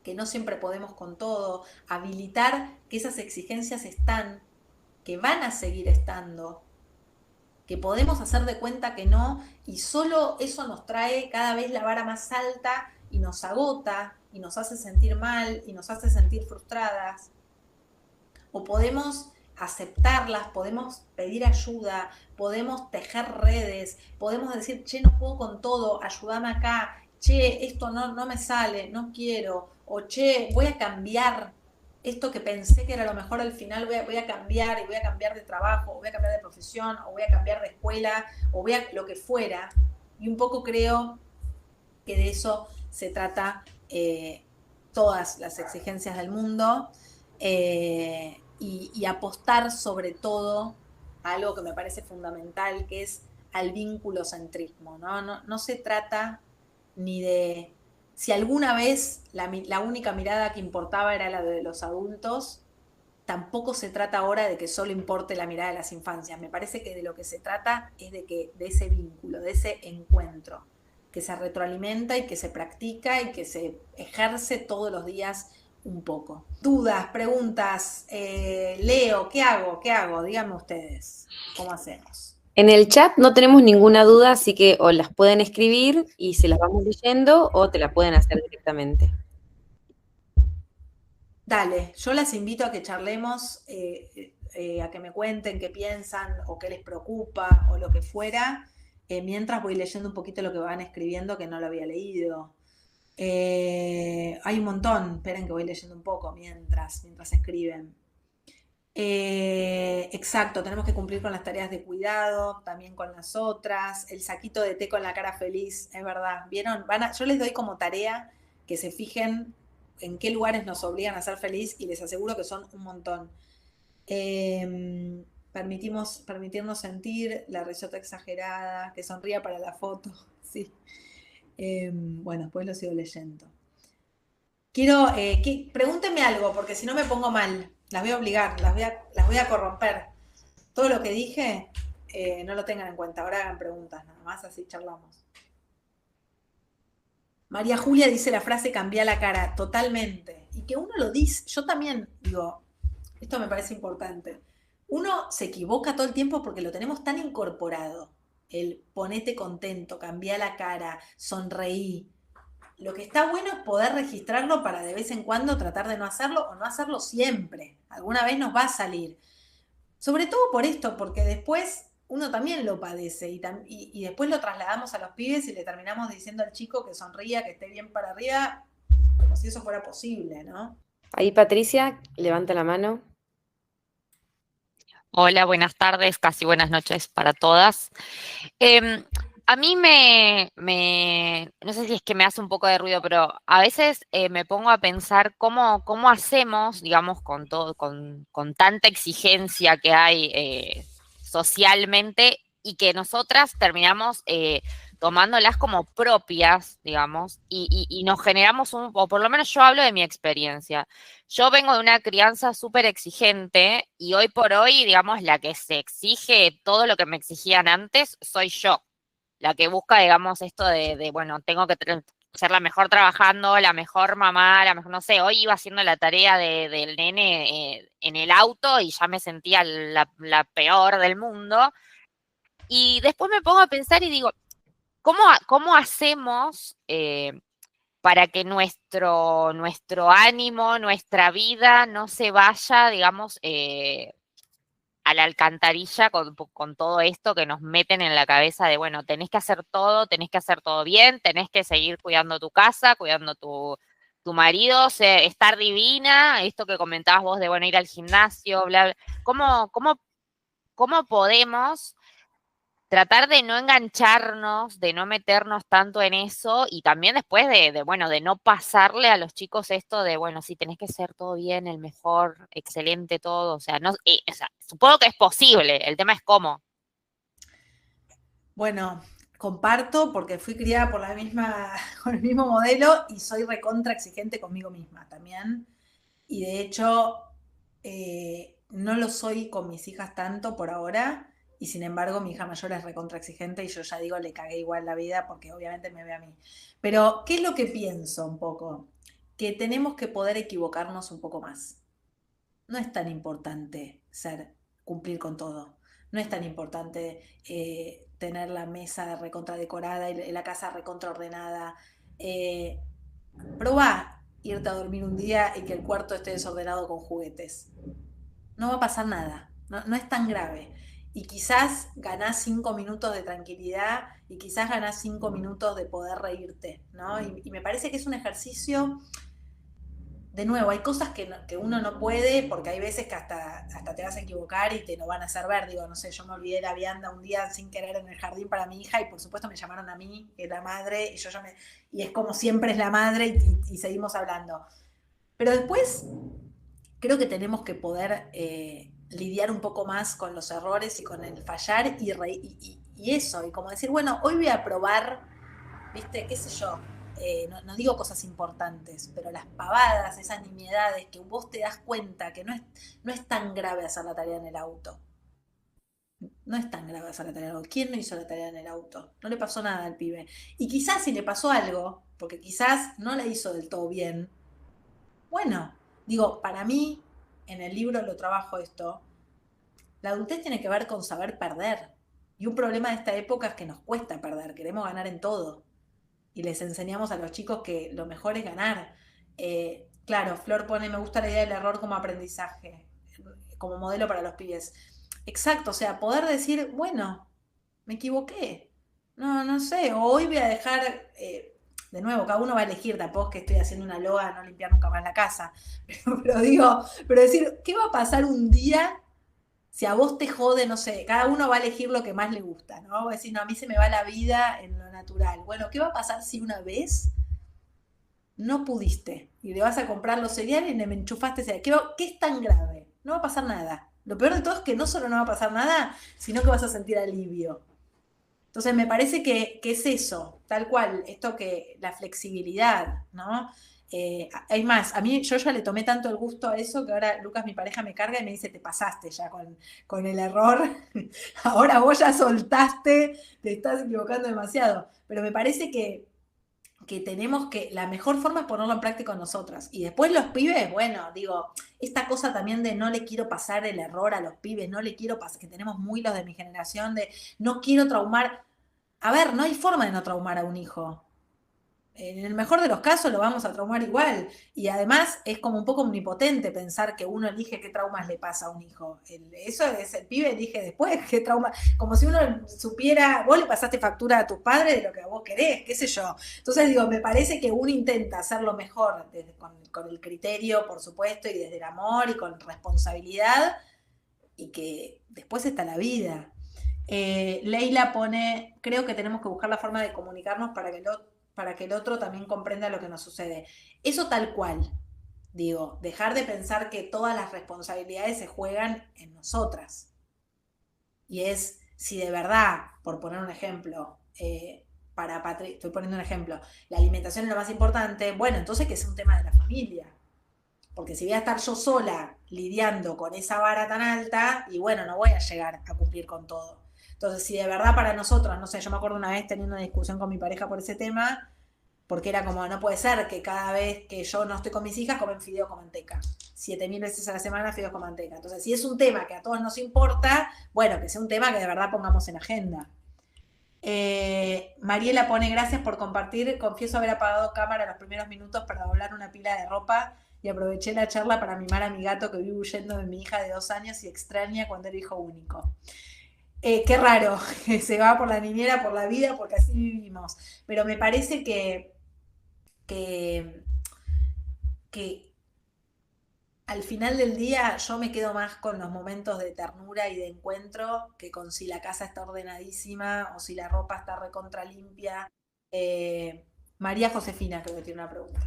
que no siempre podemos con todo, habilitar que esas exigencias están, que van a seguir estando, que podemos hacer de cuenta que no, y solo eso nos trae cada vez la vara más alta y nos agota y nos hace sentir mal y nos hace sentir frustradas. O podemos aceptarlas, podemos pedir ayuda, podemos tejer redes, podemos decir, che, no puedo con todo, ayúdame acá, che, esto no me sale, no quiero, o che, voy a cambiar esto que pensé que era lo mejor al final, voy a cambiar y voy a cambiar de trabajo, o voy a cambiar de profesión, o voy a cambiar de escuela, o voy a lo que fuera. Y un poco creo que de eso se trata todas las exigencias del mundo. Y apostar sobre todo a algo que me parece fundamental, que es al vinculocentrismo, ¿no? No se trata ni de... Si alguna vez la única mirada que importaba era la de los adultos, tampoco se trata ahora de que solo importe la mirada de las infancias. Me parece que de lo que se trata es de ese vínculo, de ese encuentro, que se retroalimenta y que se practica y que se ejerce todos los días un poco. Dudas, preguntas, Leo, ¿qué hago? ¿Qué hago? Díganme ustedes, ¿cómo hacemos? En el chat no tenemos ninguna duda, así que o las pueden escribir y se las vamos leyendo o te la pueden hacer directamente. Dale, yo las invito a que charlemos, a que me cuenten qué piensan o qué les preocupa o lo que fuera, mientras voy leyendo un poquito lo que van escribiendo que no lo había leído. Hay un montón, esperen que voy leyendo un poco mientras escriben. Exacto, tenemos que cumplir con las tareas de cuidado, también con las otras, el saquito de té con la cara feliz, es verdad, ¿vieron? Yo les doy como tarea que se fijen en qué lugares nos obligan a ser feliz y les aseguro que son un montón. Permitirnos sentir, la risota exagerada, que sonría para la foto, sí. Bueno, después lo sigo leyendo. Pregúntenme algo, porque si no me pongo mal. Las voy a obligar, las voy a corromper. Todo lo que dije, no lo tengan en cuenta. Ahora hagan preguntas, nada más, así charlamos. María Julia dice la frase cambia la cara, totalmente. Y que uno lo dice, yo también digo, esto me parece importante. Uno se equivoca todo el tiempo porque lo tenemos tan incorporado. El ponete contento, cambia la cara, sonreí. Lo que está bueno es poder registrarlo para de vez en cuando tratar de no hacerlo o no hacerlo siempre. Alguna vez nos va a salir. Sobre todo por esto, porque después uno también lo padece y después lo trasladamos a los pibes y le terminamos diciendo al chico que sonría, que esté bien para arriba, como si eso fuera posible, ¿no? Ahí Patricia, levanta la mano. Hola, buenas tardes, casi buenas noches para todas. Em, a mí no sé si es que me hace un poco de ruido, pero a veces me pongo a pensar cómo hacemos, digamos, con todo, con tanta exigencia que hay socialmente y que nosotras terminamos tomándolas como propias, digamos, y nos generamos o por lo menos yo hablo de mi experiencia. Yo vengo de una crianza súper exigente y hoy por hoy, digamos, la que se exige todo lo que me exigían antes soy yo. La que busca, digamos, esto bueno, tengo que ser la mejor trabajando, la mejor mamá, la mejor, no sé, hoy iba haciendo la tarea del nene en el auto y ya me sentía la peor del mundo. Y después me pongo a pensar y digo, ¿cómo hacemos para que nuestro ánimo, nuestra vida no se vaya, digamos, a la alcantarilla con todo esto que nos meten en la cabeza de, bueno, tenés que hacer todo bien, tenés que seguir cuidando tu casa, cuidando tu marido, estar divina, esto que comentabas vos de, bueno, ir al gimnasio, bla, bla. ¿Cómo podemos tratar de no engancharnos, de no meternos tanto en eso y también después bueno, de no pasarle a los chicos esto de, bueno, sí, tenés que ser todo bien, el mejor, excelente todo, o sea, no, o sea, supongo que es posible, el tema es cómo. Bueno, comparto porque fui criada por con el mismo modelo y soy recontra exigente conmigo misma también. Y de hecho, no lo soy con mis hijas tanto por ahora. Y sin embargo, mi hija mayor es recontra exigente y yo ya digo, le cagué igual la vida porque obviamente me ve a mí. Pero, ¿qué es lo que pienso un poco? Que tenemos que poder equivocarnos un poco más. No es tan importante cumplir con todo. No es tan importante tener la mesa recontra decorada y la casa recontra ordenada. Eh, Probá irte a dormir un día y que el cuarto esté desordenado con juguetes. No va a pasar nada. No es tan grave. Y quizás ganás 5 minutos de tranquilidad y quizás ganás 5 minutos de poder reírte, ¿no? Y me parece que es un ejercicio de nuevo, hay cosas que uno no puede, porque hay veces que hasta te vas a equivocar y te lo van a hacer ver. Digo, no sé, yo me olvidé la vianda un día sin querer en el jardín para mi hija y por supuesto me llamaron a mí, que es la madre, y es como siempre es la madre y seguimos hablando. Pero después creo que tenemos que poder lidiar un poco más con los errores y con el fallar y eso, y como decir, bueno, hoy voy a probar, ¿viste? ¿Qué sé yo? No digo cosas importantes, pero las pavadas, esas nimiedades que vos te das cuenta que no es tan grave hacer la tarea en el auto. No es tan grave hacer la tarea en el auto. ¿Quién no hizo la tarea en el auto? No le pasó nada al pibe. Y quizás si le pasó algo, porque quizás no la hizo del todo bien, bueno, digo, para mí, en el libro lo trabajo esto, la adultez tiene que ver con saber perder. Y un problema de esta época es que nos cuesta perder, queremos ganar en todo. Y les enseñamos a los chicos que lo mejor es ganar. Claro, Flor pone, me gusta la idea del error como aprendizaje, como modelo para los pibes. Exacto, o sea, poder decir, bueno, me equivoqué. No sé, o hoy voy a dejar, de nuevo, cada uno va a elegir, tampoco es que estoy haciendo una loa, no limpiar nunca más la casa. Pero digo, pero decir, ¿qué va a pasar un día si a vos te jode, no sé, cada uno va a elegir lo que más le gusta, ¿no? Va a decir, no, a mí se me va la vida en lo natural. Bueno, ¿qué va a pasar si una vez no pudiste y le vas a comprar los cereales y le enchufaste cereal? ¿Qué es tan grave? No va a pasar nada. Lo peor de todo es que no solo no va a pasar nada, sino que vas a sentir alivio. Entonces me parece que es eso, tal cual, esto que la flexibilidad, ¿no? Hay más, a mí yo ya le tomé tanto el gusto a eso que ahora Lucas, mi pareja, me carga y me dice, te pasaste ya con el error, ahora vos ya soltaste, te estás equivocando demasiado. Pero me parece que tenemos que, la mejor forma es ponerlo en práctica con nosotras. Y después los pibes, bueno, digo, esta cosa también de no le quiero pasar el error a los pibes, no le quiero pasar, que tenemos muy los de mi generación, de no quiero traumar. A ver, no hay forma de no traumar a un hijo. en el mejor de los casos lo vamos a traumar igual. Y además es como un poco omnipotente pensar que uno elige qué traumas le pasa a un hijo. Eso es, el pibe elige después qué trauma. Como si uno supiera, vos le pasaste factura a tus padres de lo que vos querés, qué sé yo. Entonces digo, me parece que uno intenta hacerlo mejor con el criterio, por supuesto, y desde el amor y con responsabilidad, y que después está la vida. Leila pone, creo que tenemos que buscar la forma de comunicarnos para que el otro también comprenda lo que nos sucede. Eso tal cual, digo, dejar de pensar que todas las responsabilidades se juegan en nosotras. Y es, si de verdad, por poner un ejemplo, para Patri, estoy poniendo un ejemplo, la alimentación es lo más importante, bueno, entonces que es un tema de la familia. Porque si voy a estar yo sola lidiando con esa vara tan alta, y bueno, no voy a llegar a cumplir con todo. Entonces, si de verdad para nosotros, no sé, yo me acuerdo una vez teniendo una discusión con mi pareja por ese tema, porque era como, no puede ser que cada vez que yo no estoy con mis hijas comen fideo con manteca. 7.000 veces a la semana fideos con manteca. Entonces, si es un tema que a todos nos importa, bueno, que sea un tema que de verdad pongamos en agenda. Mariela pone, gracias por compartir. Confieso haber apagado cámara los primeros minutos para doblar una pila de ropa y aproveché la charla para mimar a mi gato que vive huyendo de mi hija de 2 años y extraña cuando era hijo único. Qué raro, que se va por la niñera, por la vida, porque así vivimos. Pero me parece que al final del día yo me quedo más con los momentos de ternura y de encuentro que con si la casa está ordenadísima o si la ropa está recontra limpia. María Josefina creo que tiene una pregunta.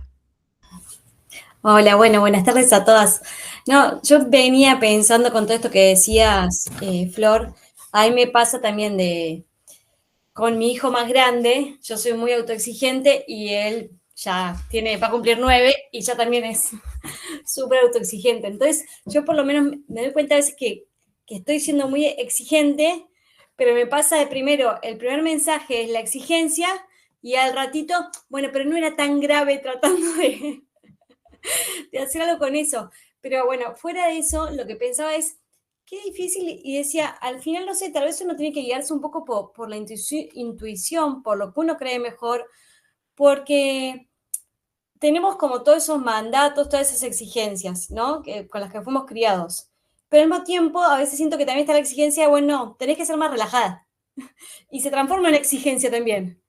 Hola, bueno, buenas tardes a todas. No, yo venía pensando con todo esto que decías, Flor, a mí me pasa también con mi hijo más grande, yo soy muy autoexigente y él ya va a cumplir 9 y ya también es súper autoexigente. Entonces, yo por lo menos me doy cuenta a veces que estoy siendo muy exigente, pero me pasa de primero, el primer mensaje es la exigencia y al ratito, bueno, pero no era tan grave tratando de hacer algo con eso. Pero bueno, fuera de eso, lo que pensaba es, qué difícil, y decía, al final, no sé, tal vez uno tiene que guiarse un poco por la intuición, por lo que uno cree mejor, porque tenemos como todos esos mandatos, todas esas exigencias, ¿no? Con las que fuimos criados. Pero al mismo tiempo, a veces siento que también está la exigencia de, bueno, tenés que ser más relajada. Y se transforma en exigencia también.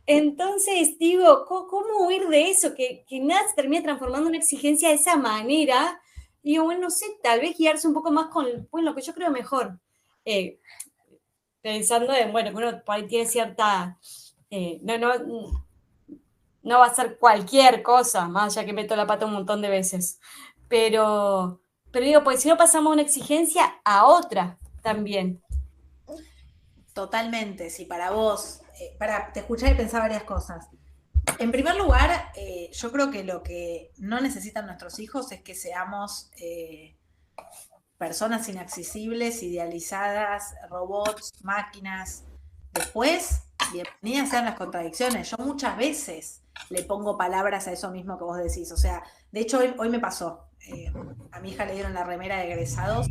Entonces, digo, ¿cómo huir de eso? Que nada se termina transformando en una exigencia de esa manera. Digo, bueno, no sé, tal vez guiarse un poco más con lo que yo creo mejor. Pensando en, bueno, que uno por ahí tiene cierta... no va a ser cualquier cosa, más allá que meto la pata un montón de veces. Pero digo, pues si no pasamos una exigencia a otra también. Totalmente, si para vos, te escuché y pensé varias cosas. En primer lugar, yo creo que lo que no necesitan nuestros hijos es que seamos personas inaccesibles, idealizadas, robots, máquinas. Después, bienvenidas sean las contradicciones. Yo muchas veces le pongo palabras a eso mismo que vos decís. O sea, de hecho, hoy me pasó. A mi hija le dieron la remera de egresados.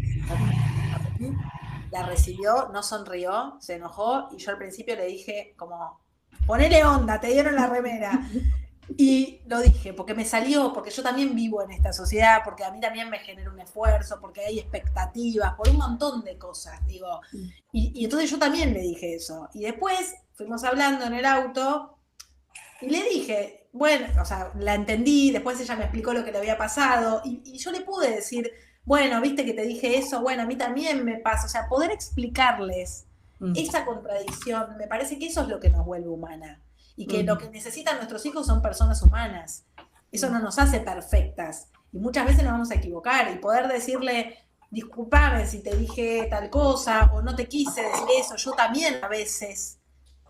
La recibió, no sonrió, se enojó y yo al principio le dije como, ponele onda, te dieron la remera. Y lo dije, porque me salió, porque yo también vivo en esta sociedad, porque a mí también me genera un esfuerzo, porque hay expectativas, por un montón de cosas, digo. Y entonces yo también le dije eso. Y después fuimos hablando en el auto y le dije, bueno, o sea, la entendí, después ella me explicó lo que le había pasado y yo le pude decir, bueno, viste que te dije eso, bueno, a mí también me pasa, o sea, poder explicarles esa contradicción, me parece que eso es lo que nos vuelve humana y que lo que necesitan nuestros hijos son personas humanas, eso no nos hace perfectas y muchas veces nos vamos a equivocar y poder decirle, disculpame si te dije tal cosa o no te quise decir eso, yo también a veces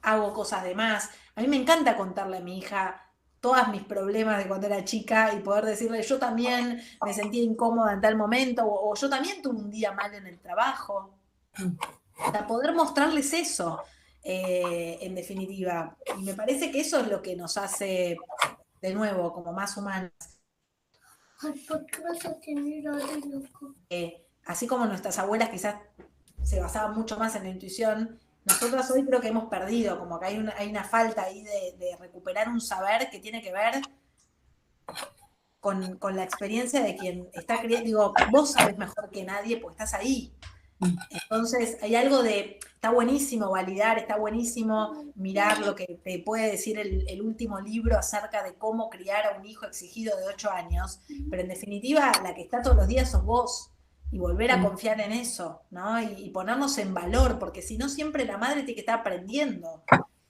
hago cosas de más, a mí me encanta contarle a mi hija todos mis problemas de cuando era chica y poder decirle, yo también me sentía incómoda en tal momento, o yo también tuve un día mal en el trabajo. Para poder mostrarles eso, en definitiva. Y me parece que eso es lo que nos hace, de nuevo, como más humanas. ¿Por qué vas a tener loco? Así como nuestras abuelas quizás se basaban mucho más en la intuición nosotras hoy creo que hemos perdido, como que hay una falta ahí de recuperar un saber que tiene que ver con la experiencia de quien está criando. Digo, vos sabés mejor que nadie porque estás ahí. Entonces, hay algo está buenísimo validar, está buenísimo mirar lo que te puede decir el último libro acerca de cómo criar a un hijo exigido de 8 años, pero en definitiva, la que está todos los días sos vos, y volver a confiar en eso, ¿no? Y ponernos en valor, porque si no, siempre la madre tiene que estar aprendiendo,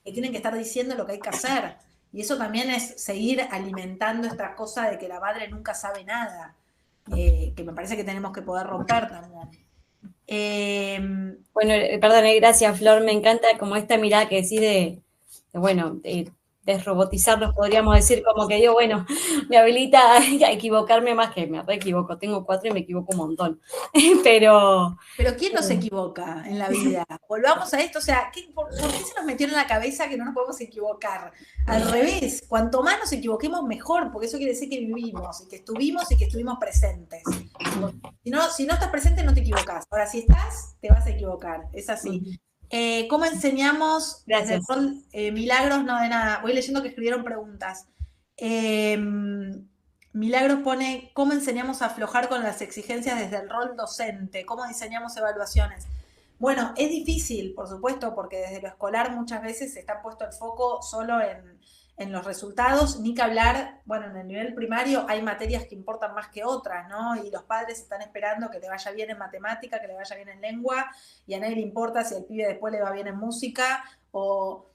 que tienen que estar diciendo lo que hay que hacer, y eso también es seguir alimentando esta cosa de que la madre nunca sabe nada, que me parece que tenemos que poder romper también. Bueno, perdón, gracias, Flor. Me encanta como esta mirada que decís de desrobotizarlos, podríamos decir, como que yo, bueno, me habilita a equivocarme más que me re-equivoco. Tengo 4 y me equivoco un montón. Pero ¿quién no se equivoca en la vida? Volvamos a esto, o sea, ¿por qué se nos metió en la cabeza que no nos podemos equivocar? Al revés, cuanto más nos equivoquemos, mejor, porque eso quiere decir que vivimos, y que estuvimos presentes. Si no estás presente, no te equivocas. Ahora, si estás, te vas a equivocar, es así. ¿Cómo enseñamos? Gracias. Milagros, no de nada. Voy leyendo que escribieron preguntas. Milagros pone, ¿cómo enseñamos a aflojar con las exigencias desde el rol docente? ¿Cómo diseñamos evaluaciones? Bueno, es difícil, por supuesto, porque desde lo escolar muchas veces se está puesto el foco solo en los resultados, ni que hablar, bueno, en el nivel primario hay materias que importan más que otras, ¿no? Y los padres están esperando que le vaya bien en matemática, que le vaya bien en lengua, y a nadie le importa si al pibe después le va bien en música, o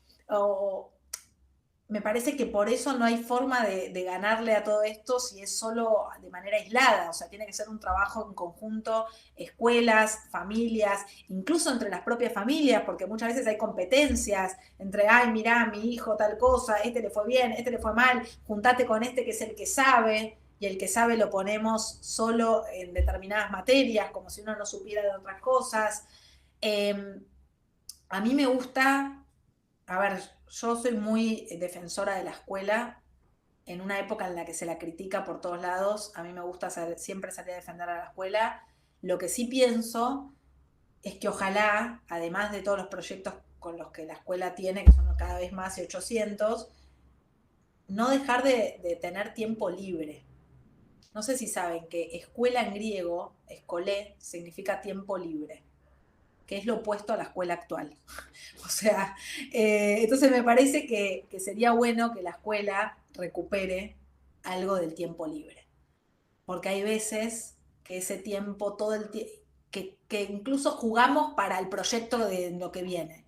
me parece que por eso no hay forma de ganarle a todo esto si es solo de manera aislada, o sea, tiene que ser un trabajo en conjunto, escuelas, familias, incluso entre las propias familias, porque muchas veces hay competencias entre, ay, mirá, mi hijo tal cosa, este le fue bien, este le fue mal, juntate con este que es el que sabe, y el que sabe lo ponemos solo en determinadas materias, como si uno no supiera de otras cosas. A mí me gusta, a ver, yo soy muy defensora de la escuela, en una época en la que se la critica por todos lados. A mí me gusta siempre salir a defender a la escuela. Lo que sí pienso es que ojalá, además de todos los proyectos con los que la escuela tiene, que son cada vez más y 800, no dejar de tener tiempo libre. No sé si saben que escuela en griego, escolé, significa tiempo libre, que es lo opuesto a la escuela actual. O sea, entonces me parece que sería bueno que la escuela recupere algo del tiempo libre. Porque hay veces que ese tiempo, todo el que incluso jugamos para el proyecto de lo que viene.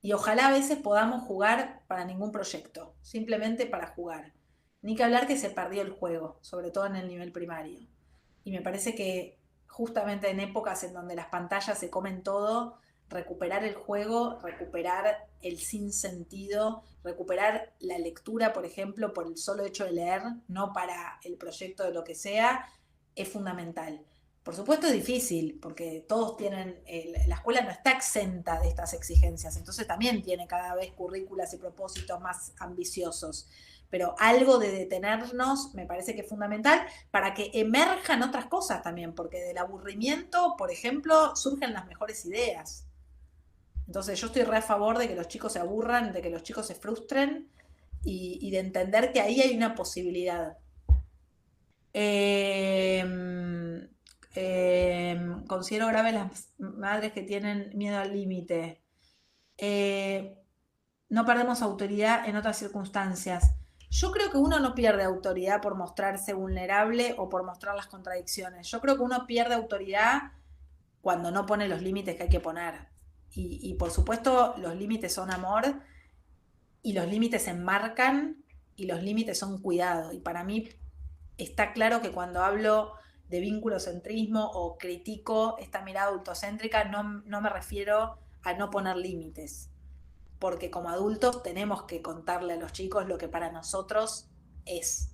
Y ojalá a veces podamos jugar para ningún proyecto, simplemente para jugar. Ni que hablar que se perdió el juego, sobre todo en el nivel primario. Y me parece que justamente en épocas en donde las pantallas se comen todo, recuperar el juego, recuperar el sinsentido, recuperar la lectura, por ejemplo, por el solo hecho de leer, no para el proyecto de lo que sea, es fundamental. Por supuesto es difícil, porque todos tienen, la escuela no está exenta de estas exigencias, entonces también tiene cada vez currículas y propósitos más ambiciosos. Pero algo de detenernos me parece que es fundamental para que emerjan otras cosas también, porque del aburrimiento, por ejemplo, surgen las mejores ideas. Entonces yo estoy re a favor de que los chicos se aburran, de que los chicos se frustren y de entender que ahí hay una posibilidad. Considero grave las madres que tienen miedo al límite. No perdemos autoridad en otras circunstancias. Yo creo que uno no pierde autoridad por mostrarse vulnerable o por mostrar las contradicciones. Yo creo que uno pierde autoridad cuando no pone los límites que hay que poner. Y por supuesto los límites son amor, y los límites se enmarcan, y los límites son cuidado. Y para mí está claro que cuando hablo de vinculocentrismo o critico esta mirada adultocéntrica, no me refiero a no poner límites, porque como adultos tenemos que contarle a los chicos lo que para nosotros es.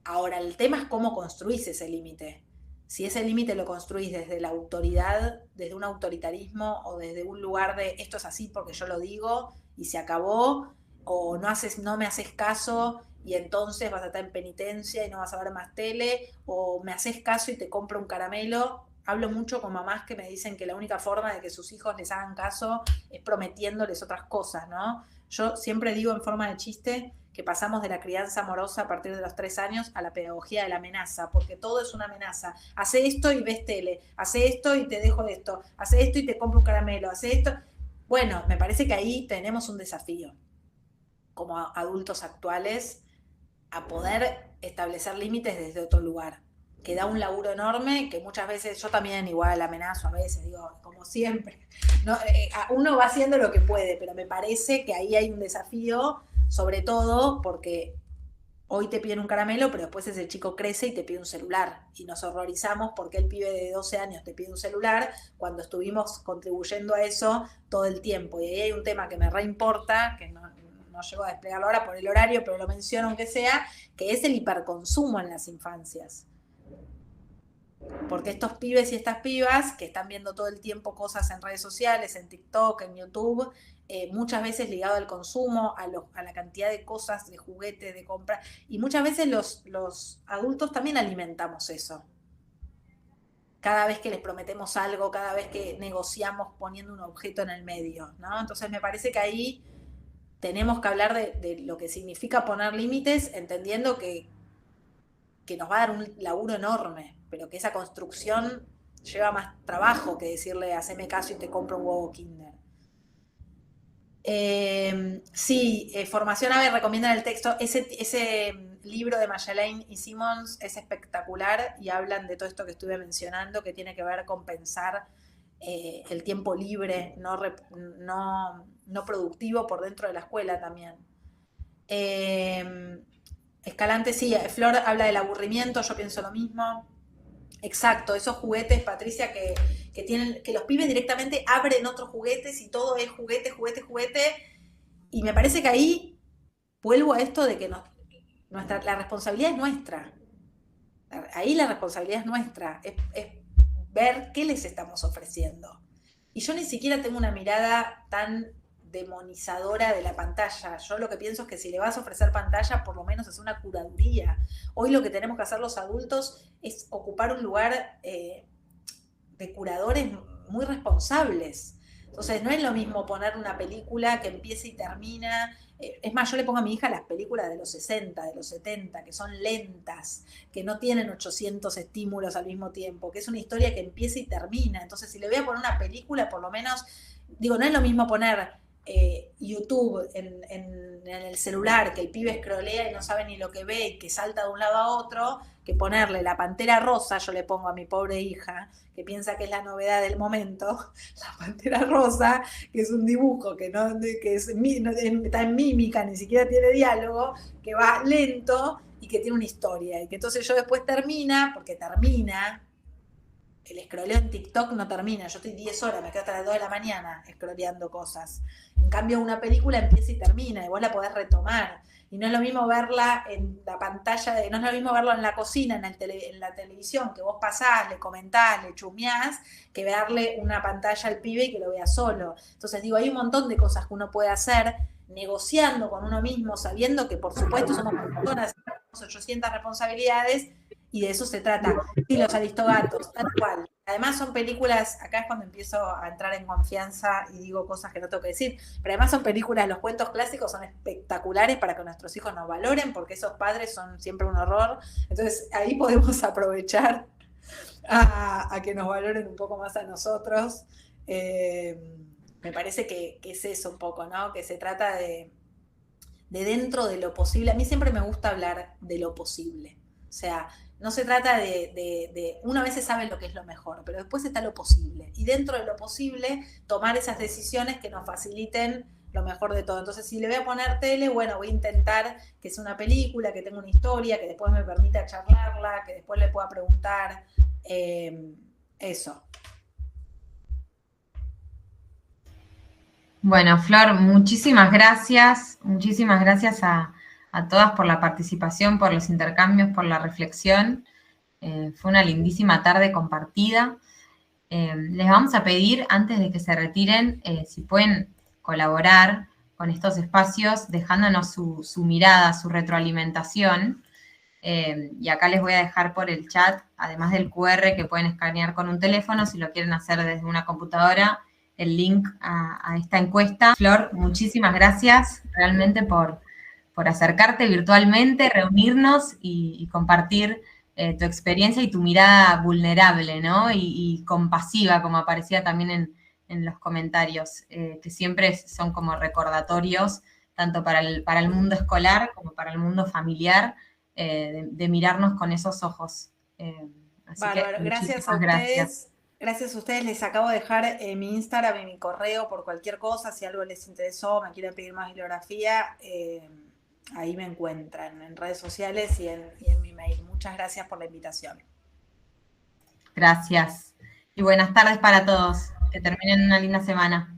Ahora, el tema es cómo construís ese límite. Si ese límite lo construís desde la autoridad, desde un autoritarismo, o desde un lugar de esto es así porque yo lo digo y se acabó, o no me haces caso y entonces vas a estar en penitencia y no vas a ver más tele, o me haces caso y te compro un caramelo. hablo mucho con mamás que me dicen que la única forma de que sus hijos les hagan caso es prometiéndoles otras cosas, ¿no? Yo siempre digo en forma de chiste que pasamos de la crianza amorosa a partir de los 3 años a la pedagogía de la amenaza, porque todo es una amenaza. Hace esto y ves tele, hace esto y te dejo de esto, hace esto y te compro un caramelo, hace esto. Bueno, me parece que ahí tenemos un desafío como adultos actuales a poder establecer límites desde otro lugar, que da un laburo enorme, que muchas veces yo también igual amenazo a veces, digo, como siempre, ¿no? Uno va haciendo lo que puede, pero me parece que ahí hay un desafío, sobre todo porque hoy te piden un caramelo, pero después ese chico crece y te pide un celular, y nos horrorizamos porque el pibe de 12 años te pide un celular cuando estuvimos contribuyendo a eso todo el tiempo, y ahí hay un tema que me reimporta, que no llego a desplegarlo ahora por el horario, pero lo menciono aunque sea, que es el hiperconsumo en las infancias. Porque estos pibes y estas pibas que están viendo todo el tiempo cosas en redes sociales, en TikTok, en YouTube, muchas veces ligado al consumo, a la cantidad de cosas, de juguetes, de compra, y muchas veces los adultos también alimentamos eso. Cada vez que les prometemos algo, cada vez que negociamos poniendo un objeto en el medio, ¿no? Entonces me parece que ahí tenemos que hablar de lo que significa poner límites, entendiendo que nos va a dar un laburo enorme, pero que esa construcción lleva más trabajo que decirle haceme caso y te compro un huevo Kinder. Sí, Formación AVE, recomiendan el texto. Ese libro de Mayalaine y Simmons es espectacular y hablan de todo esto que estuve mencionando, que tiene que ver con pensar el tiempo libre, no productivo por dentro de la escuela también. Escalante, sí, Flor habla del aburrimiento, yo pienso lo mismo. Exacto, esos juguetes, Patricia, que tienen, que los pibes directamente abren otros juguetes y todo es juguete, y me parece que ahí vuelvo a esto de que la responsabilidad es nuestra. Ahí la responsabilidad es nuestra, es ver qué les estamos ofreciendo. Y yo ni siquiera tengo una mirada tan demonizadora de la pantalla. Yo lo que pienso es que si le vas a ofrecer pantalla, por lo menos es una curaduría. Hoy lo que tenemos que hacer los adultos es ocupar un lugar de curadores muy responsables. Entonces no es lo mismo poner una película que empieza y termina. Es más, yo le pongo a mi hija las películas de los 60, de los 70, que son lentas, que no tienen 800 estímulos al mismo tiempo, que es una historia que empieza y termina. Entonces si le voy a poner una película, por lo menos, digo, no es lo mismo poner YouTube en el celular, que el pibe scrollea y no sabe ni lo que ve y que salta de un lado a otro, que ponerle La Pantera Rosa, yo le pongo a mi pobre hija, que piensa que es la novedad del momento, La Pantera Rosa, que es un dibujo que está en mímica, ni siquiera tiene diálogo, que va lento y que tiene una historia, y que entonces yo después porque termina. El scrolleo en TikTok no termina, yo estoy 10 horas, me quedo hasta las 2 de la mañana scrolleando cosas. En cambio, una película empieza y termina, y vos la podés retomar. Y no es lo mismo verla en la pantalla, no es lo mismo verlo en la cocina, en la televisión, que vos pasás, le comentás, le chumeás, que darle una pantalla al pibe y que lo vea solo. Entonces digo, hay un montón de cosas que uno puede hacer negociando con uno mismo, sabiendo que por supuesto somos personas, tenemos 800 responsabilidades, y de eso se trata. Y Los Aristogatos, tal cual. Además son películas, acá es cuando empiezo a entrar en confianza y digo cosas que no tengo que decir, pero además son películas, los cuentos clásicos son espectaculares para que nuestros hijos nos valoren, porque esos padres son siempre un horror. Entonces ahí podemos aprovechar a que nos valoren un poco más a nosotros. Me parece que es eso un poco, ¿no? Que se trata de dentro de lo posible. A mí siempre me gusta hablar de lo posible. O sea, no se trata uno a veces sabe lo que es lo mejor, pero después está lo posible. Y dentro de lo posible, tomar esas decisiones que nos faciliten lo mejor de todo. Entonces, si le voy a poner tele, bueno, voy a intentar que sea una película, que tenga una historia, que después me permita charlarla, que después le pueda preguntar. Eso. Bueno, Flor, muchísimas gracias a todas por la participación, por los intercambios, por la reflexión. Fue una lindísima tarde compartida. Les vamos a pedir, antes de que se retiren, si pueden colaborar con estos espacios, dejándonos su mirada, su retroalimentación. Y acá les voy a dejar por el chat, además del QR que pueden escanear con un teléfono, si lo quieren hacer desde una computadora, el link a esta encuesta. Flor, muchísimas gracias realmente por acercarte virtualmente, reunirnos y compartir tu experiencia y tu mirada vulnerable, ¿no? Y compasiva, como aparecía también en los comentarios, que siempre son como recordatorios, tanto para el mundo escolar como para el mundo familiar, de mirarnos con esos ojos. Así Bárbaro, que gracias a ustedes. Gracias a ustedes, les acabo de dejar mi Instagram y mi correo por cualquier cosa, si algo les interesó, me quieren pedir más bibliografía, ahí me encuentran en redes sociales y en mi mail. Muchas gracias por la invitación. Gracias. Y buenas tardes para todos. Que terminen una linda semana.